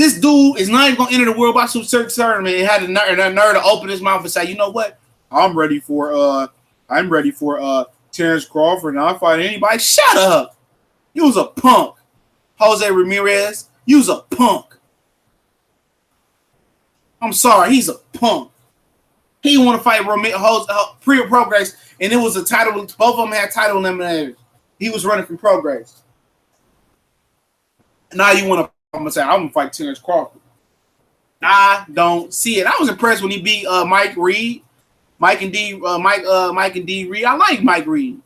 This dude is not even gonna enter the World Boxing Tournament and had the nerve to open his mouth and say, you know what? I'm ready for Terrence Crawford and I'll fight anybody. Shut up. You was a punk. Jose Ramirez, you was a punk. I'm sorry, he's a punk. He want to fight Progress, and it was a title. Both of them had title eliminators. He was running from Progress. Now you want to? I'm gonna say I'm gonna fight Terrence Crawford. I don't see it. I was impressed when he beat Mike Reed, Mike and D Reed. I like Mike Reed,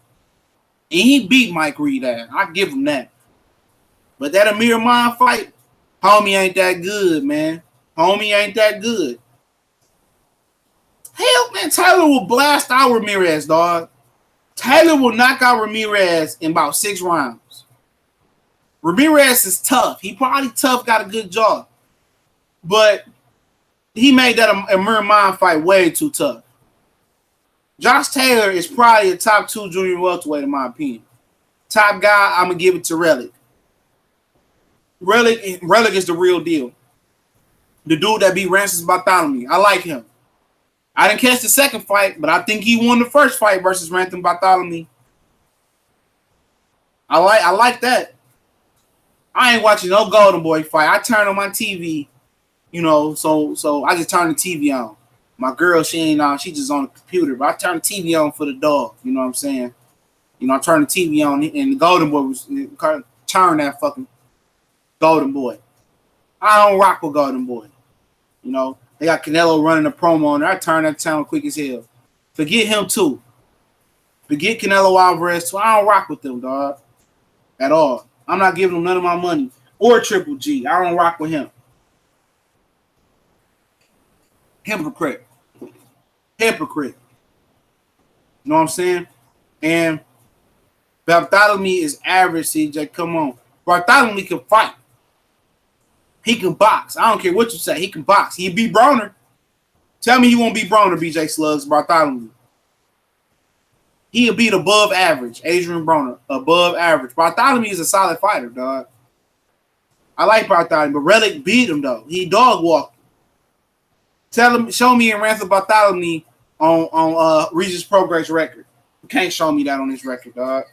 and he beat Mike Reed. I give him that. But that Amir Khan fight, homie ain't that good, man. Homie ain't that good. Hell, man, Taylor will blast out Ramirez, dog. Taylor will knock out Ramirez in about 6 rounds. Ramirez is tough. He probably tough, got a good jaw. But he made that Amir Khan fight way too tough. Josh Taylor is probably a top 2 junior welterweight in my opinion. Top guy, I'm going to give it to Relic. Relic is the real deal. The dude that beat Rancis Bartholomew. I like him. I didn't catch the second fight, but I think he won the first fight versus Rantham Bartholomew. I like that. I ain't watching no Golden Boy fight. I turn on my TV, you know, so I just turn the TV on. My girl, she ain't on, she just on the computer, but I turn the TV on for the dog. You know what I'm saying? You know, I turn the TV on, and the Golden Boy was turn that fucking Golden Boy. I don't rock with Golden Boy. You know, they got Canelo running a promo on there. I turn that channel quick as hell. Forget him too. Forget Canelo Alvarez too. I don't rock with them, dog. At all. I'm not giving him none of my money. Or Triple G. I don't rock with him. Hypocrite. Hypocrite. You know what I'm saying? And Bartholomew is average, CJ. Come on. Bartholomew can fight. He can box. I don't care what you say. He can box. He beat Broner. Tell me he won't beat Broner, BJ Slugs, Bartholomew. He'll beat above average. Adrian Broner, above average. Bartholomew is a solid fighter, dog. I like Bartholomew, but Relic beat him, though. He dog walked. Tell him, show me in Rantham Bartholomew on Regis Progress record. You can't show me that on this record, dog.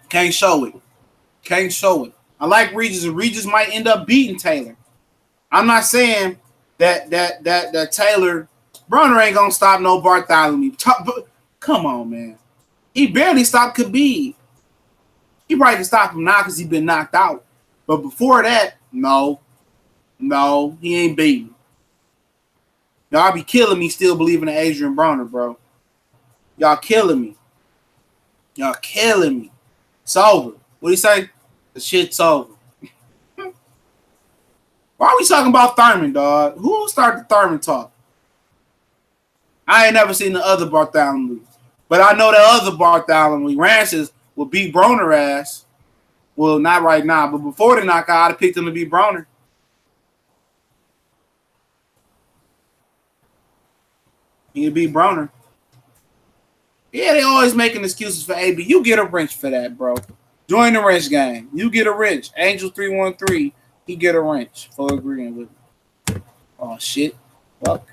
Can't show it. Can't show it. I like Regis, and Regis might end up beating Taylor. I'm not saying that Taylor Broner ain't gonna stop no Bartholomew. Come on, man. He barely stopped Khabib. He probably can stop him now because he's been knocked out. But before that, no, he ain't beating. Y'all be killing me still believing in Adrian Broner, bro. Y'all killing me. Y'all killing me. It's over. What do you say? The shit's over. Why are we talking about Thurman, dog? Who started the Thurman talk? I ain't never seen the other Bartholomew. But I know that other Bartholomew, Rancis, will beat Broner ass. Well, not right now, but before the knockout, I'd have picked him to beat Broner. He'd beat Broner. Yeah, they always making excuses for AB. You get a wrench for that, bro. Join the wrench gang. You get a wrench. Angel 313, he get a wrench for agreeing with me. Oh, shit. Fuck.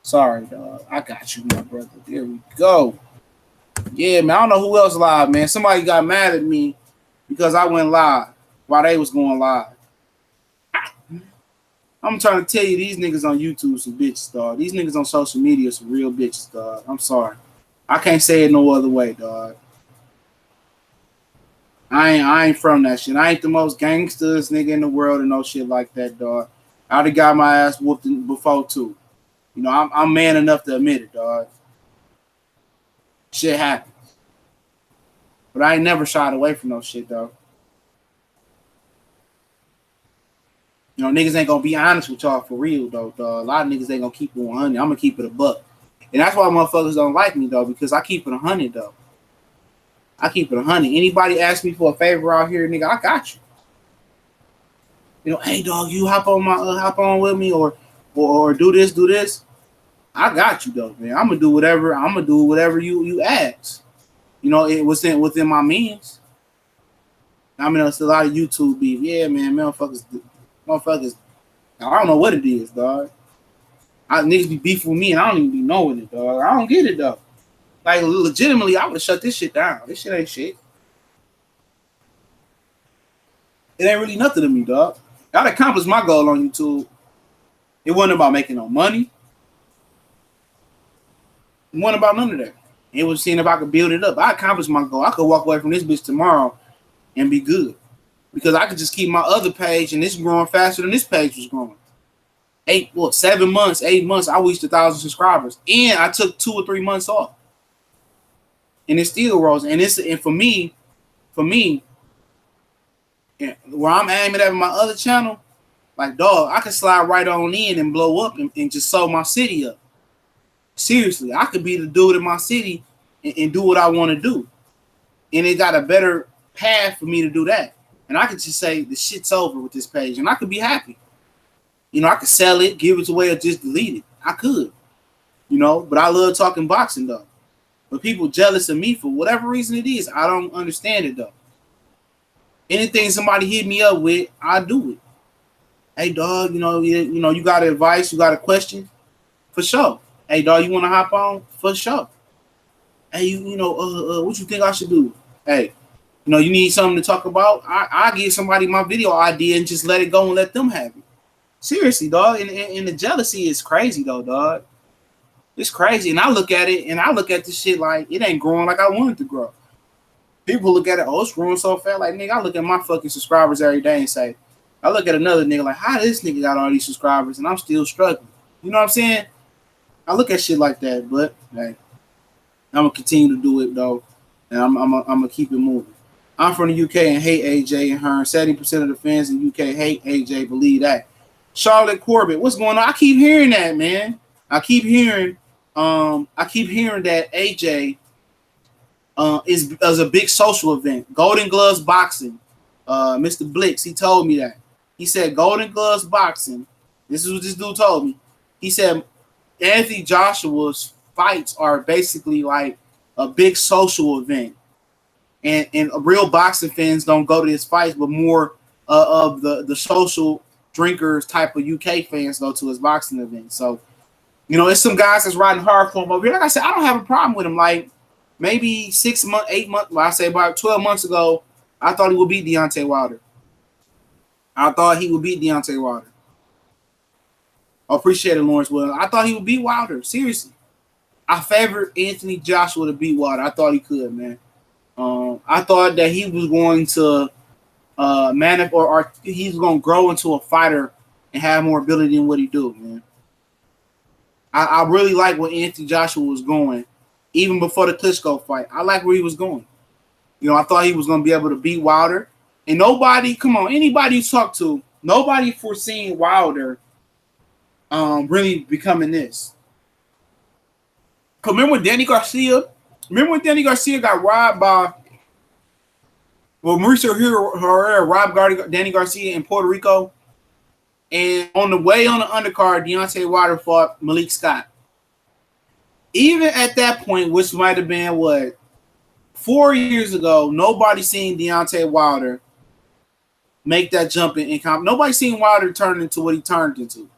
Sorry, dog. I got you, my brother. There we go. Yeah, man. I don't know who else live, man. Somebody got mad at me because I went live while they was going live. I'm trying to tell you, these niggas on YouTube some bitches, dog. These niggas on social media some real bitches, dog. I'm sorry. I can't say it no other way, dog. I ain't from that shit. I ain't the most gangsters nigga in the world and no shit like that, dog. I'd have got my ass whooped before too. You know, I'm man enough to admit it, dog. Shit happens. But I ain't never shied away from no shit, though. You know, niggas ain't gonna be honest with y'all for real, though, dog. A lot of niggas ain't gonna keep it 100. I'm gonna keep it a buck. And that's why motherfuckers don't like me, though, because I keep it 100, though. I keep it 100. Anybody ask me for a favor out here, nigga, I got you. You know, hey, dog, you hop on with me or do this. I got you, though, man. I'm gonna do whatever you ask. You know, it was within my means. I mean, it's a lot of YouTube beef. Yeah, man, motherfuckers. I don't know what it is, dog. Niggas be beefing with me, and I don't even be knowing it, dog. I don't get it though. Like legitimately, I would have shut this shit down. This shit ain't shit. It ain't really nothing to me, dog. I'd accomplished my goal on YouTube. It wasn't about making no money. It wasn't about none of that. It was seeing if I could build it up. I accomplished my goal. I could walk away from this bitch tomorrow and be good. Because I could just keep my other page and it's growing faster than this page was growing. 7 months, 8 months, I reached 1,000 subscribers. And I took 2 or 3 months off. And it still rose. And for me, where I'm aiming at my other channel, like, dog, I could slide right on in and blow up and just sew my city up. Seriously, I could be the dude in my city and do what I want to do. And it got a better path for me to do that. And I could just say the shit's over with this page. And I could be happy. You know, I could sell it, give it away, or just delete it. I could. You know, but I love talking boxing, though. But people jealous of me for whatever reason it is. I don't understand it, though. Anything somebody hit me up with, I do it. Hey, dog, you got advice, you got a question? For sure. Hey, dog, you want to hop on? For sure. Hey, what you think I should do? Hey, you need something to talk about? I give somebody my video idea and just let it go and let them have it. Seriously, dog. And the jealousy is crazy, though, dog. It's crazy. And I look at it, and I look at this shit like it ain't growing like I want it to grow. People look at it, oh, it's growing so fast. Like, nigga, I look at my fucking subscribers every day and say, I look at another nigga like, how this nigga got all these subscribers and I'm still struggling? You know what I'm saying? I look at shit like that, but hey, I'm gonna continue to do it though, and I'm gonna keep it moving. I'm from the UK and hate AJ and Hearn. 70% of the fans in the UK hate AJ. Believe that. Charlotte Corbett, what's going on? I keep hearing that, man. I keep hearing that AJ is a big social event. Golden Gloves Boxing. Mr. Blix, he told me that. He said Golden Gloves Boxing. This is what this dude told me. He said Anthony Joshua's fights are basically like a big social event. And real boxing fans don't go to his fights, but more of the social drinkers type of UK fans go to his boxing event. So, it's some guys that's riding hard for him over here. Like I said, I don't have a problem with him. Like maybe 6 months, 8 months, well, I say about 12 months ago, I thought he would beat Deontay Wilder. I appreciate it, Lawrence Will. I thought he would beat Wilder. Seriously. I favored Anthony Joshua to beat Wilder. I thought he could, man. I thought that he was going to he's going to grow into a fighter and have more ability than what he do, man. I really like where Anthony Joshua was going, even before the Klitschko fight. I like where he was going. I thought he was going to be able to beat Wilder. And anybody you talk to, nobody foreseen Wilder really becoming this. Remember when Danny Garcia got robbed by Mauricio Herrera robbed Danny Garcia in Puerto Rico? And on the way on the undercard, Deontay Wilder fought Malik Scott. Even at that point, which might have been 4 years ago, nobody seen Deontay Wilder make that jump in comp. Nobody seen Wilder turn into what he turned into.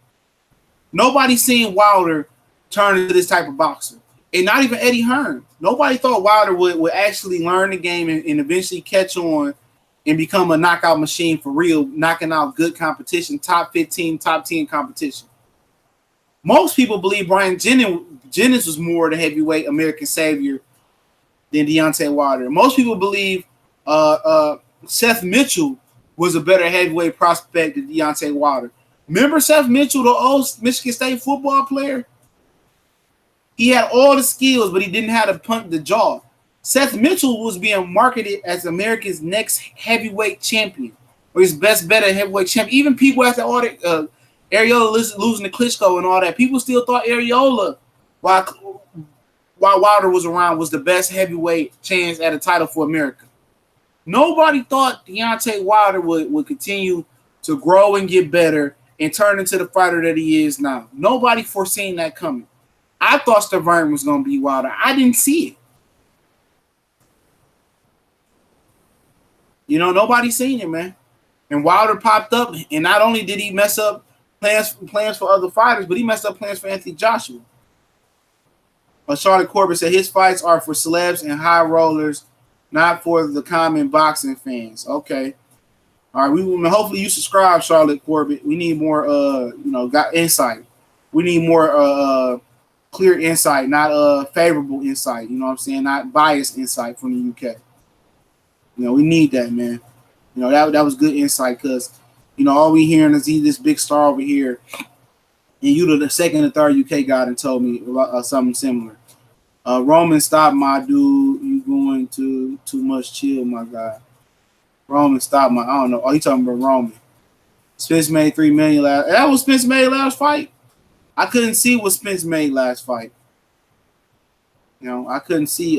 Nobody seen Wilder turn into this type of boxer. And not even Eddie Hearn. Nobody thought Wilder would actually learn the game and eventually catch on and become a knockout machine for real, knocking out good competition, top 15, top 10 competition. Most people believe Brian Jennings was more the heavyweight American savior than Deontay Wilder. Most people believe Seth Mitchell was a better heavyweight prospect than Deontay Wilder. Remember Seth Mitchell, the old Michigan State football player? He had all the skills, but he didn't have to punch the jaw. Seth Mitchell was being marketed as America's next heavyweight champion, or his best bet at heavyweight champion. Even people after all the Areola losing to Klitschko and all that, people still thought Areola, while Wilder was around, was the best heavyweight chance at a title for America. Nobody thought Deontay Wilder would continue to grow and get better and turn into the fighter that he is now. Nobody foreseen that coming. I thought Stavern was going to be Wilder. I didn't see it. You know, nobody seen it, man. And Wilder popped up, and not only did he mess up plans for other fighters, but he messed up plans for Anthony Joshua. But Charlotte Corbett said his fights are for celebs and high rollers, not for the common boxing fans. Okay. All right, hopefully you subscribe, Charlotte Corbett. We need more got insight. We need more clear insight, not favorable insight, you know what I'm saying? Not biased insight from the UK. You know, we need that, man. You know, that was good insight because, you know, all we hearing is this big star over here, and you the second and third UK guy and told me about, something similar. Roman, stop, my dude. You going to too much chill, my guy. Roman, stop, my. I don't know. Oh, you talking about Roman? Spence made $3 million last. That was Spence made last fight. I couldn't see what Spence made last fight. You know, I couldn't see.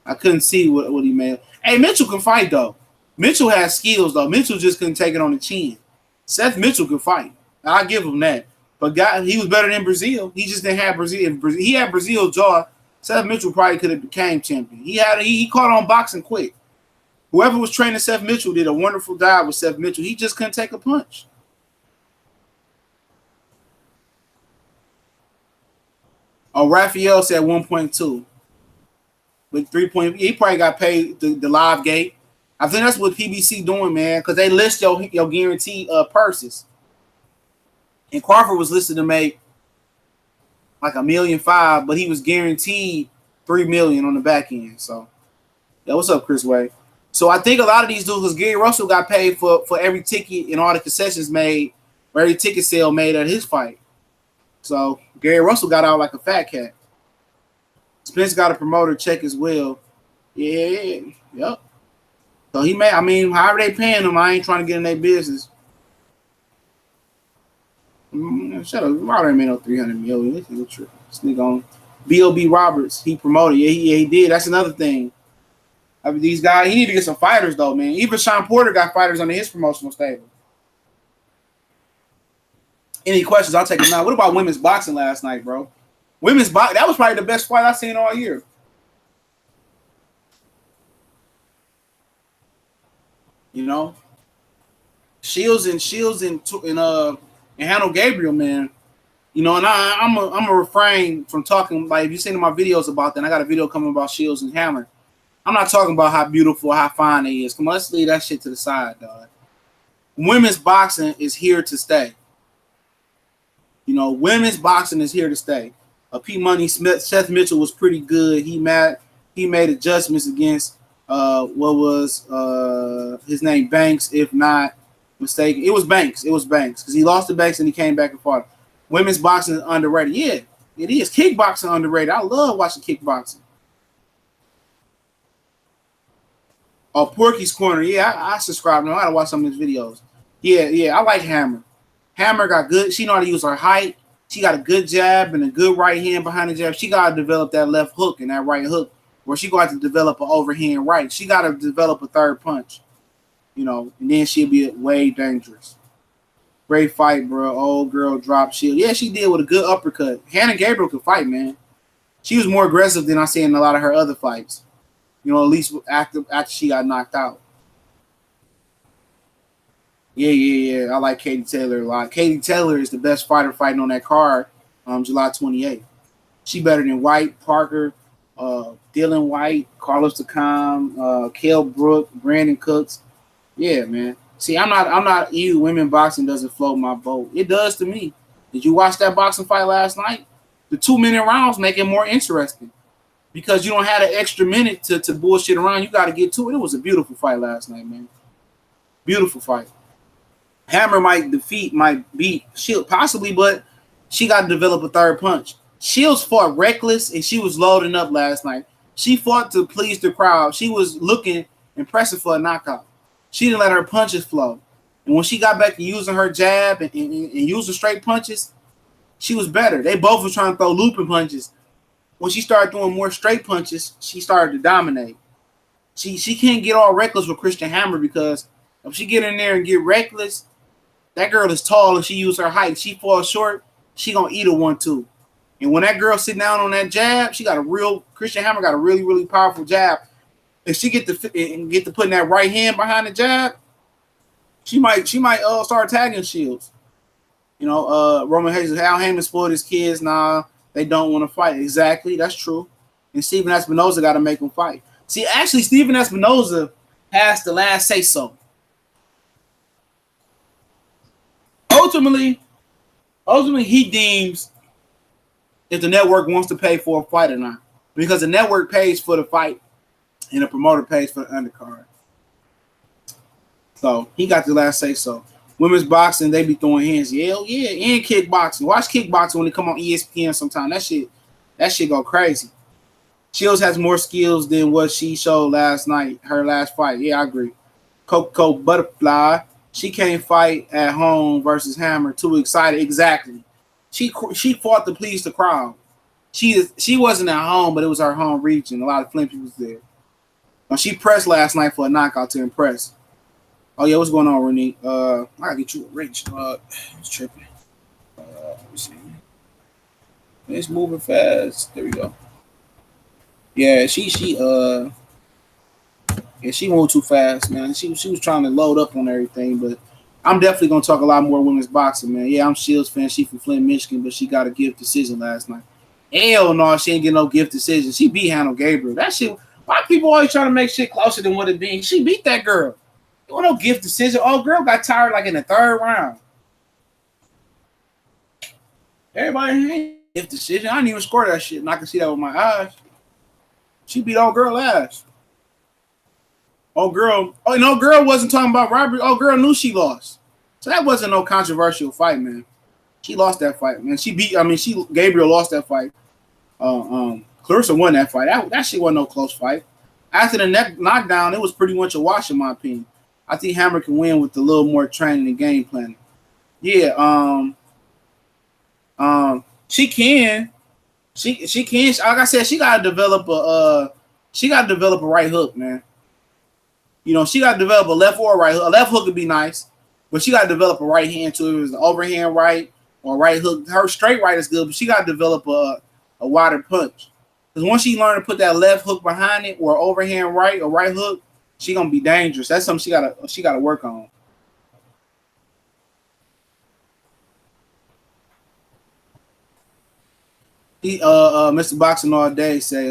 I couldn't see what he made. Hey, Mitchell can fight though. Mitchell has skills though. Mitchell just couldn't take it on the chin. Seth Mitchell could fight. I'll give him that. But he was better than Brazil. He just didn't have Brazil. He had Brazil's jaw. Seth Mitchell probably could have became champion. He caught on boxing quick. Whoever was training Seth Mitchell did a wonderful job with Seth Mitchell. He just couldn't take a punch. Oh, Raphael said 1.2. With 3 he probably got paid the live gate. I think that's what PBC doing, man, because they list your guaranteed purses. And Crawford was listed to make like $1.5 million, but he was guaranteed $3 million on the back end. So, yeah, what's up, Chris Way? So I think a lot of these dudes, because Gary Russell got paid for every ticket and all the concessions made, or every ticket sale made at his fight. So Gary Russell got out like a fat cat. Spence got a promoter check as well. Yeah, yep. So he made, I mean, however they paying him, I ain't trying to get in their business. Shut up. Wilder ain't made no $300 million. This nigga on B.O.B. Roberts, he promoted. Yeah, he did. That's another thing. I mean, these guys, he need to get some fighters though, man. Even Sean Porter got fighters under his promotional stable. Any questions? I'll take them now. What about women's boxing last night, bro? Women's boxing, that was probably the best fight I've seen all year. You know, Shields and Hannah Gabriel, man. You know, and I'm a refrain from talking. Like, if you've seen my videos about that, I got a video coming about Shields and Hammer. I'm not talking about how beautiful, how fine they is. Come on, let's leave that shit to the side, dog. Women's boxing is here to stay. You know, women's boxing is here to stay. P Money Smith, Seth Mitchell was pretty good. He made adjustments against what was his name, Banks, if not mistaken. It was Banks because he lost to Banks and he came back and fought. Women's boxing is underrated. Yeah, it is. Kickboxing underrated. I love watching kickboxing. Oh, Porky's Corner. Yeah, I subscribe to him. I gotta watch some of his videos. Yeah, I like Hammer. Hammer got good. She know how to use her height. She got a good jab and a good right hand behind the jab. She got to develop that left hook and that right hook, where she got to develop an overhand right. She got to develop a third punch, you know, and then she'll be way dangerous. Great fight, bro. Old girl drop shield. Yeah, she did with a good uppercut. Hannah Gabriel could fight, man. She was more aggressive than I see in a lot of her other fights. You know, at least after she got knocked out. Yeah. I like Katie Taylor a lot. Katie Taylor is the best fighter fighting on that card, July 28th. She better than White, Parker, Dylan White, Carlos Takam, Kell Brook, Brandon Cooks. Yeah, man. See, I'm not you. Women boxing doesn't float my boat. It does to me. Did you watch that boxing fight last night? The 2-minute rounds make it more interesting because you don't have an extra minute to bullshit around. You got to get to it. It was a beautiful fight last night, man. Beautiful fight. Hammer might beat Shields possibly, but she got to develop a third punch. Shields fought reckless and she was loading up last night. She fought to please the crowd. She was looking impressive for a knockout. She didn't let her punches flow. And when she got back to using her jab and using straight punches, she was better. They both were trying to throw looping punches. When she started doing more straight punches, she started to dominate. She can't get all reckless with Christian Hammer because if she get in there and get reckless, that girl is tall and she use her height. She falls short, she gonna eat a 1-2. And when that girl sit down on that jab, Christian Hammer got a really, really powerful jab. if she get to putting that right hand behind the jab, she might start tagging Shields. You know, Roman Hayes, Al Heyman spoiled his kids. Nah, they don't want to fight. Exactly, that's true. And Steven Espinoza got to make them fight. See, actually, Steven Espinoza has the last say so. Ultimately, he deems if the network wants to pay for a fight or not, because the network pays for the fight and the promoter pays for the undercard. So he got the last say so. Women's boxing, they be throwing hands. Yeah, and kickboxing. Watch kickboxing when they come on ESPN sometime. That shit go crazy. Shields has more skills than what she showed last night, her last fight. Yeah, I agree. Coco Butterfly, she can't fight at home versus Hammer. Too excited. Exactly. She fought to please the crowd. She wasn't at home, but it was her home region. A lot of Flint people was there. She pressed last night for a knockout to impress. Oh yeah, what's going on, Renee? I gotta get you a wrench. It's tripping. Let me see. It's moving fast. There we go. Yeah, she moved too fast, man. She was trying to load up on everything, but I'm definitely gonna talk a lot more women's boxing, man. Yeah, I'm Shields fan. She from Flint, Michigan, but she got a gift decision last night. Hell no, she ain't get no gift decision. She beat Hannah Gabriel. That shit. Why people always trying to make shit closer than what it be? She beat that girl. There was no gift decision. Oh, girl got tired like in the third round. Everybody ain't gift decision. I didn't even score that shit, and I can see that with my eyes. She beat old girl ass. Old girl wasn't talking about robbery. Old girl knew she lost. So that wasn't no controversial fight, man. She lost that fight, man. Gabriel lost that fight. Clarissa won that fight. That shit wasn't no close fight. After the neck knockdown, it was pretty much a wash in my opinion. I think Hammer can win with a little more training and game planning. Yeah, she can. She can. Like I said, she gotta develop a right hook, man. You know, she gotta develop a left or a right hook. A left hook would be nice, but she gotta develop a right hand too. It was an overhand right or right hook. Her straight right is good, but she gotta develop a wider punch. Because once she learn to put that left hook behind it, or overhand right or right hook, she gonna be dangerous. That's something she gotta work on. Mr. Boxing All Day say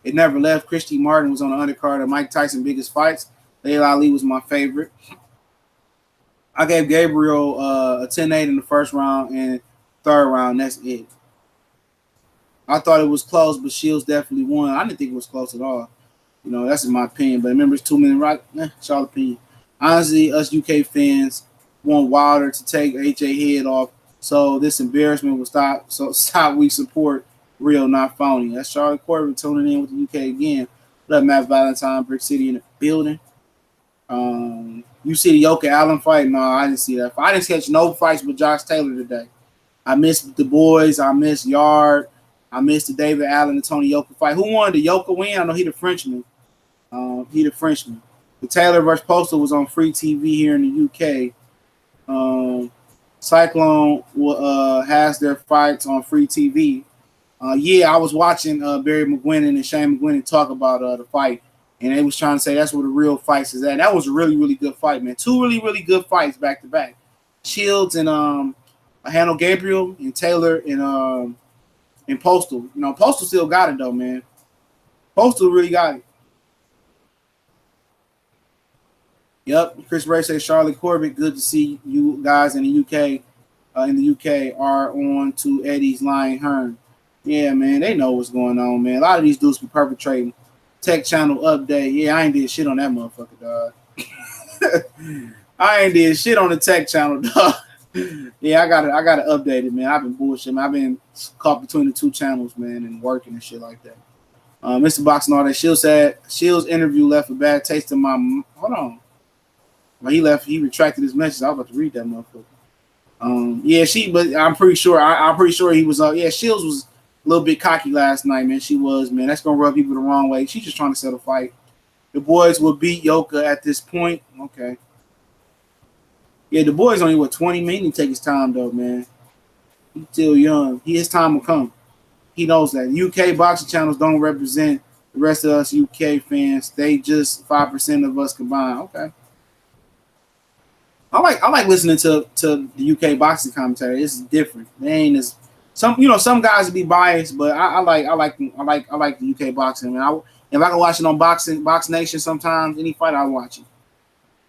it never left. Christy Martin was on the undercard of Mike Tyson's biggest fights. Layla Ali was my favorite. I gave Gabriel a 10-8 in the first round and third round. That's it. I thought it was close, but Shields definitely won. I didn't think it was close at all. You know, that's in my opinion. But remember, it's 2 minute rock. It's all opinion. Honestly, us UK fans want Wilder to take HA head off, so this embarrassment will stop. So stop. We support real, not phony. That's Charlotte Corbett tuning in with the UK again. What up, Matt Valentine, Brick City in the building. You see the Yoka Allen fight? No, I didn't see that. I didn't catch no fights with Josh Taylor today. I missed the boys. I missed Yard. I missed the David Allen and Tony Yoka fight. Who won the Yoka win? I know he the Frenchman. The Taylor versus Postal was on free TV here in the UK. Cyclone has their fights on free TV. I was watching Barry McGuinness and Shane McGuinness talk about the fight, and they was trying to say that's where the real fights is at. That was a really, really good fight, man. 2 really, really good fights back to back. Shields and Hannah Gabriel and Taylor and Postal. You know, Postal still got it though, man. Postal really got it. Yep, Chris Ray says Charlotte Corbett. Good to see you guys in the UK. Are on to Eddie's Lion Hearn. Yeah, man, they know what's going on, man. A lot of these dudes be perpetrating. Tech channel update. Yeah, I ain't did shit on that motherfucker, dog. I ain't did shit on the tech channel, dog. Yeah, I gotta update it, man. I've been bullshit, man. I've been caught between the two channels, man, and working and shit like that. Mr. Boxing all that. Shields interview left a bad taste in my. Hold on. Well, he retracted his message. I was about to read that motherfucker. But I'm pretty sure. I'm pretty sure he was. Shields was a little bit cocky last night, man. She was, man. That's gonna rub people the wrong way. She's just trying to settle a fight. The boys will beat Yoka at this point. Okay. Yeah, the boy's only 20, man. He can take his time though, man. He's still young. His time will come. He knows that. UK boxing channels don't represent The rest of us UK fans, they just 5% of us combined. Okay. I like listening to the UK boxing commentary. It's different. They ain't as some guys be biased, but I like the UK boxing. Man, if I can watch it on Box Nation sometimes, any fight I watch it.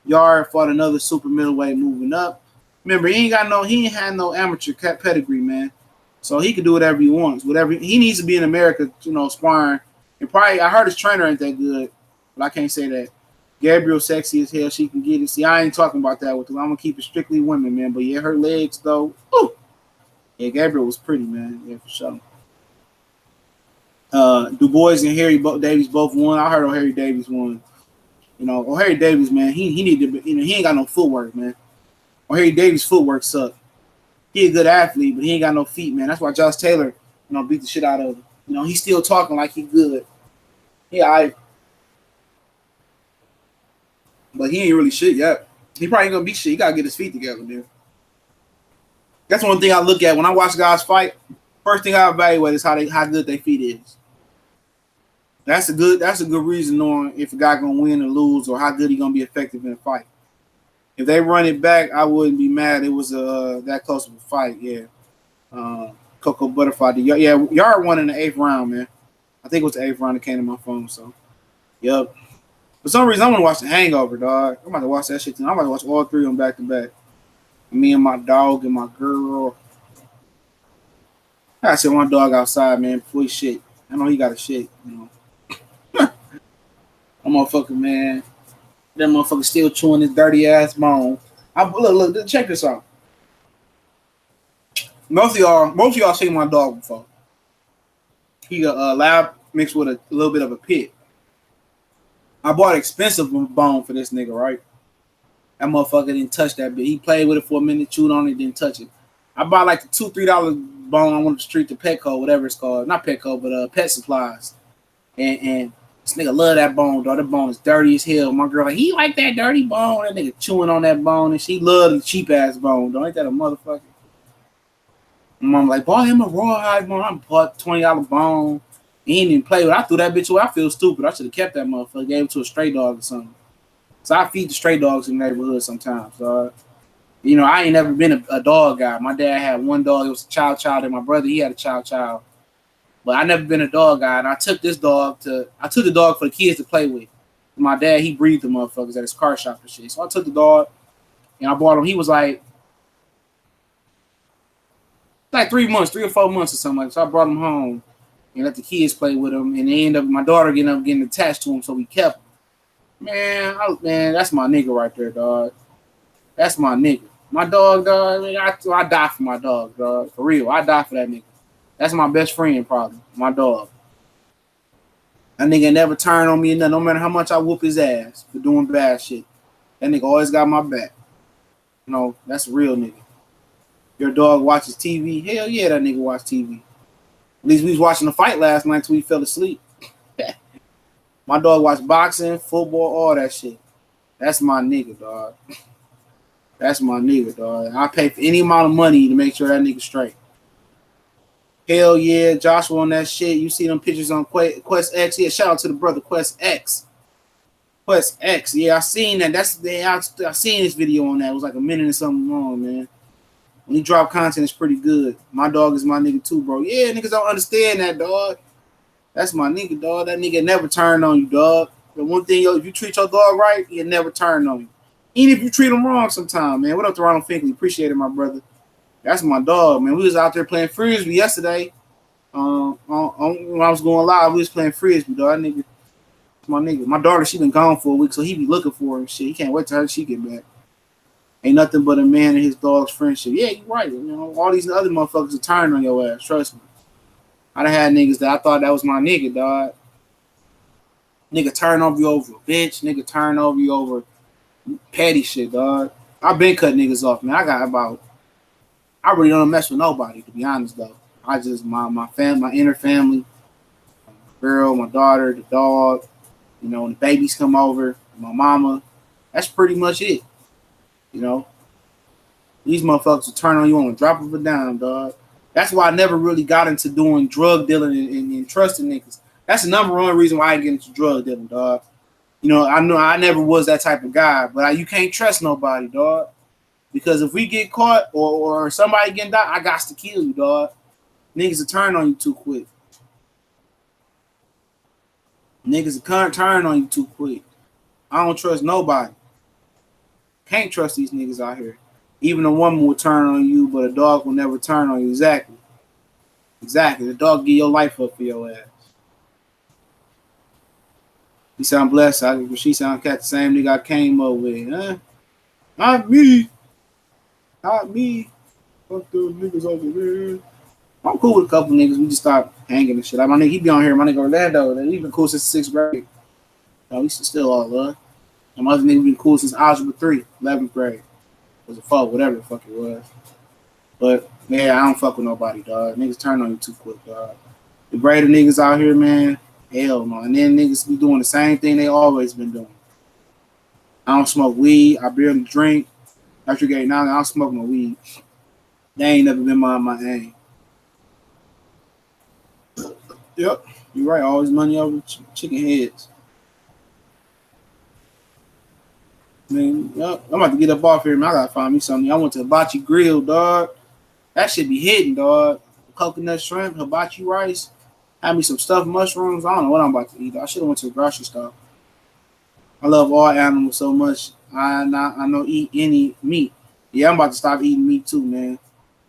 Yard fought another super middleweight moving up. Remember, he ain't had no amateur pedigree, man. So he can do whatever he wants. Whatever he needs to be in America, sparring. And probably I heard his trainer ain't that good, but I can't say that. Gabriel sexy as hell. She can get it. See, I ain't talking about that with her. I'm gonna keep it strictly women, man. But yeah, her legs though. Ooh. Yeah, Gabriel was pretty, man. Yeah, for sure. Du Bois and Harry Davies both won. I heard Harry Davies won. Harry Davies, man, he need to, he ain't got no footwork, man. Harry Davies' footwork suck. He a good athlete, but he ain't got no feet, man. That's why Josh Taylor, beat the shit out of him. He's still talking like he good. Yeah, but he ain't really shit yet. He probably ain't gonna be shit. He gotta get his feet together, dude. That's one thing I look at when I watch guys fight. First thing I evaluate is how good their feet is. That's a good reason knowing if a guy gonna win or lose or how good he gonna be effective in a fight. If they run it back, I wouldn't be mad. It was that close of a fight, yeah. Coco Butterfly, Yard won in the 8th round, man. I think it was the 8th round that came to my phone. So, yep. For some reason, I'm gonna watch The Hangover, dog. I'm about to watch that shit tonight. I'm about to watch all 3 of them back to back. Me and my dog and my girl. I sent my dog outside, man, before he shit. I know he got a shit, That motherfucker, man. That motherfucker still chewing his dirty ass bone. Look, check this out. Most of y'all seen my dog before. He a lab mixed with a little bit of a pit. I bought an expensive bone for this nigga, right? That motherfucker didn't touch that bit. He played with it for a minute, chewed on it, didn't touch it. I bought like the $2-3 bone I wanted to treat to Petco, whatever it's called. Not Petco, but Pet Supplies. And this nigga love that bone, dog. That bone is dirty as hell. My girl, he like that dirty bone. That nigga chewing on that bone, and she love the cheap ass bone, dog. Ain't that a motherfucker? My mom like, bought him a rawhide bone. I bought $20 bone. He ain't even play with it. I threw that bitch away. I feel stupid. I should have kept that motherfucker, gave it to a stray dog or something. So I feed the stray dogs in the neighborhood sometimes, dog. I ain't never been a dog guy. My dad had one dog. It was a child, and my brother, he had a child. But I never been a dog guy, and I took the dog for the kids to play with. And my dad, he breeded the motherfuckers at his car shop and shit. So I took the dog, and I bought him. He was like 3 months, 3 or 4 months or something like that. So I brought him home and let the kids play with him. And my daughter ended up getting attached to him, so we kept him. Man, that's my nigga right there, dog. That's my nigga. My dog, dog. I die for my dog, dog. For real, I die for that nigga. That's my best friend, probably. My dog. That nigga never turned on me or nothing. No matter how much I whoop his ass for doing bad shit. That nigga always got my back. That's a real nigga. Your dog watches TV? Hell yeah, that nigga watch TV. At least we was watching the fight last night till we fell asleep. My dog watch boxing, football, all that shit. That's my nigga, dog. That's my nigga, dog. I pay for any amount of money to make sure that nigga straight. Hell yeah, Joshua on that shit. You see them pictures on Quest X. Yeah, shout out to the brother Quest X. Quest X. Yeah, I seen that. I seen this video on that. It was like a minute and something long, man. When he drop content, it's pretty good. My dog is my nigga too, bro. Yeah, niggas don't understand that, dog. That's my nigga, dog. That nigga never turned on you, dog. The one thing, if you treat your dog right, he'll never turn on you. Even if you treat him wrong sometime, man. What up to Ronald Finkley? Appreciate it, my brother. That's my dog, man. We was out there playing Frisbee yesterday. When I was going live, we was playing Frisbee, dog. That nigga, my nigga. My daughter, she been gone for a week, so he be looking for her and shit. He can't wait till she get back. Ain't nothing but a man and his dog's friendship. Yeah, you right. All these other motherfuckers are turning on your ass. Trust me. I done had niggas that I thought that was my nigga, dog. Nigga turn over you over a bitch. Nigga turn over you over petty shit, dog. I've been cutting niggas off, man. I really don't mess with nobody, to be honest, though. I just, my inner family, my girl, my daughter, the dog, when the babies come over, my mama. That's pretty much it. These motherfuckers will turn on you on a drop of a dime, dog. That's why I never really got into doing drug dealing and trusting niggas. That's the number one reason why I get into drug dealing, dog. You know I never was that type of guy, but you can't trust nobody, dog. Because if we get caught or somebody getting died, I got to kill you, dog. Niggas will turn on you too quick. Niggas will turn on you too quick. I don't trust nobody. Can't trust these niggas out here. Even a woman will turn on you, but a dog will never turn on you. Exactly. The dog give your life up for your ass. You sound blessed. She sound cat the same nigga I came up with. Huh? Not me. Not me. Fuck those niggas over there. I'm cool with a couple niggas. We just start hanging and shit. Like my nigga, he be on here. My nigga Orlando. He been cool since 6th grade. We still all love. And my other nigga been cool since algebra 3, 11th grade. Was a fuck, whatever the fuck it was. But man, I don't fuck with nobody, dog. Niggas turn on you too quick, dog. The greater niggas out here, man, hell no. And then niggas be doing the same thing they always been doing. I don't smoke weed. I barely drink. After getting out, I don't smoke no weed. That ain't never been my aim. Yep, you're right. Always money over chicken heads. Man, yep. I'm about to get up off here, man. I gotta find me something. I went to Hibachi Grill, dog. That shit be hitting, dog. Coconut shrimp, hibachi rice. Had me some stuffed mushrooms. I don't know what I'm about to eat. I should have went to the grocery store. I love all animals so much. I don't eat any meat. Yeah, I'm about to stop eating meat too, man.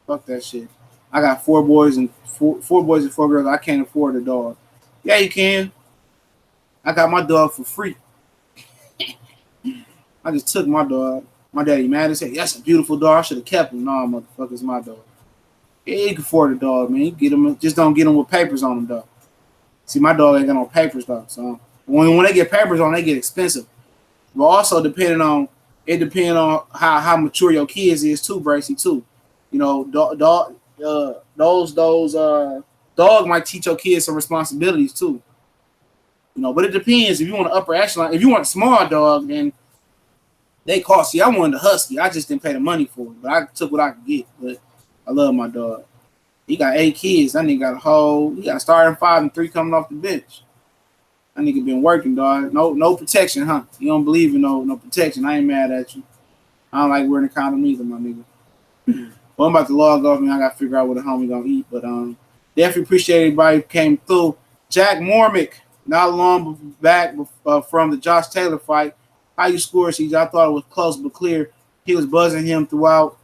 Fuck that shit. I got four boys and four girls. I can't afford a dog. Yeah, you can. I got my dog for free. I just took my dog. My daddy mad as hell. That's a beautiful dog. I should have kept him. Nah, motherfucker's my dog. Yeah, you can afford a dog, man. You get him. Just don't get him with papers on him, though. See, my dog ain't got no papers, though. So when they get papers on, they get expensive. But also depends on how mature your kids is too, Bracy, too. You know, those dog might teach your kids some responsibilities too. You know, but it depends. If you want an upper echelon, if you want a small dog, then they cost. See, I wanted the husky. I just didn't pay the money for it, but I took what I could get. But I love my dog. He got 8 kids. That nigga got he got starting 5 and 3 coming off the bench. That nigga been working, dog. No protection, huh? You don't believe in no protection. I ain't mad at you. I don't like wearing a condom either, my nigga. Well, I'm about to log off, man. I got to figure out what the homie gonna eat. But definitely appreciate everybody who came through. Jack Mormick, not long back from the Josh Taylor fight. How you score, CJ? I thought it was close but clear. He was buzzing him throughout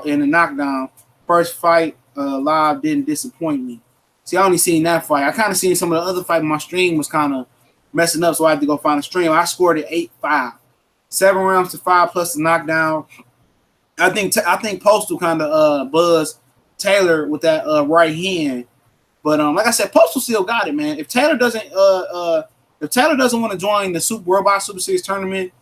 in the knockdown. First fight live didn't disappoint me. See, I only seen that fight. I kind of seen some of the other fight. My stream was kind of messing up, so I had to go find a stream. I scored it 8-5. 7 rounds to 5 plus the knockdown. I think Postal kind of buzzed Taylor with that right hand, but like I said, Postal still got it, man. If Taylor doesn't want to join the Worldwide Super Series tournament,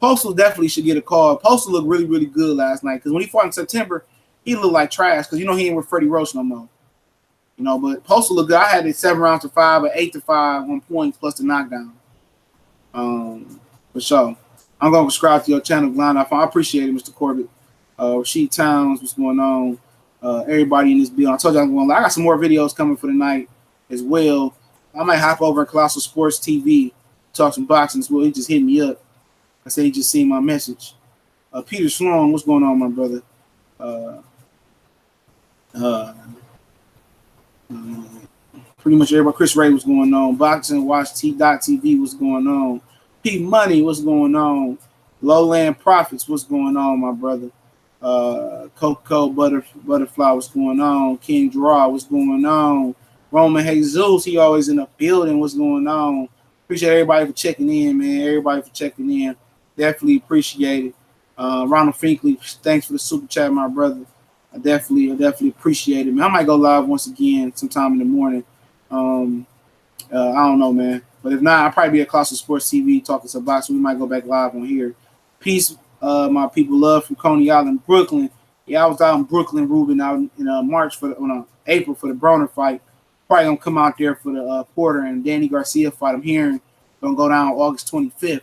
Postal definitely should get a call. Postal looked really, really good last night because when he fought in September, he looked like trash because he ain't with Freddie Roach no more. You know, but Postal looked good. I had it 7 rounds to 5 or 8-5, 1 point plus the knockdown. For sure. I'm gonna subscribe to your channel, Glenn. I appreciate it, Mr. Corbett. Rasheed Towns, what's going on? Everybody in this building. I told you I'm going. I got some more videos coming for the night as well. I might hop over to Colossal Sports TV, talk some boxing as well. He just hit me up. I said he just seen my message. Peter Sloan, what's going on, my brother? Pretty much everybody. Chris Ray, what's going on? Boxing Watch T.TV, what's going on? P Money, what's going on? Lowland Profits, what's going on, my brother? Coco Butterfly, what's going on? King Gerard, what's going on? Roman Jesus, he always in the building, what's going on? Appreciate everybody for checking in, man. Everybody for checking in. Definitely appreciate it. Ronald Finkley, thanks for the super chat, my brother. I definitely appreciate it, man. I might go live once again sometime in the morning. I don't know, man. But if not, I'll probably be at Colossal Sports TV talking some boxing. We might go back live on here. Peace, my people. Love from Coney Island, Brooklyn. Yeah, I was out in Brooklyn, Ruben, out in April for the Broner fight. Probably gonna come out there for the Porter and Danny Garcia fight. I'm hearing gonna go down August 25th.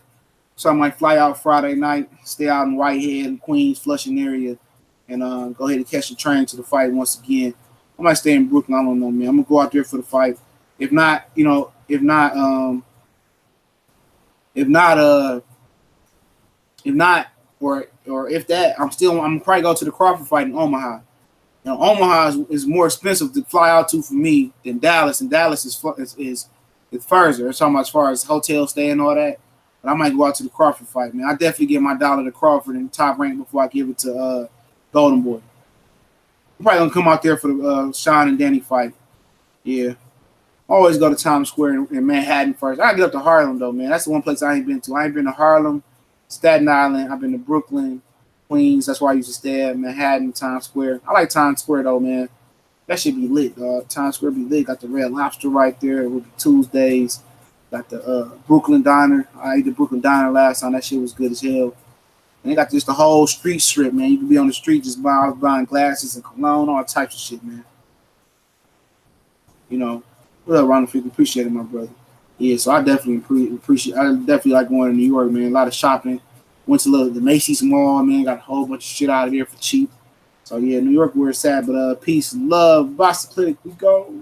So I might fly out Friday night, stay out in Whitehead, Queens, Flushing area, and go ahead and catch the train to the fight once again. I might stay in Brooklyn. I don't know, man. I'm gonna go out there for the fight. If not, you know, if not, if not, or if that, I'm probably go to the Crawford fight in Omaha. You know, Omaha is more expensive to fly out to for me than Dallas, and Dallas is further. It's talking about as far as hotel stay and all that. But I might go out to the Crawford fight, man. I definitely give my dollar to Crawford in the top rank before I give it to Golden Boy. I'm probably gonna come out there for the Sean and Danny fight. Yeah. Always go to Times Square in Manhattan first. I get up to Harlem though, man. That's the one place I ain't been to. I ain't been to Harlem, Staten Island. I've been to Brooklyn, Queens. That's where I used to stay at. Manhattan, Times Square. I like Times Square though, man. That should be lit, dog. Times Square be lit. Got the Red Lobster right there with the Tuesdays. Got the Brooklyn Diner. I ate the Brooklyn Diner last time. That shit was good as hell. And they got just the whole street strip, man. You can be on the street just buying glasses and cologne, all types of shit, man. You know. What up, Ronald? Appreciate it, my brother. Yeah, so I definitely appreciate. I definitely like going to New York, man. A lot of shopping. Went to the Macy's Mall, man. Got a whole bunch of shit out of there for cheap. So yeah, New York where it's at. But peace, love, Boston Clinic. We go.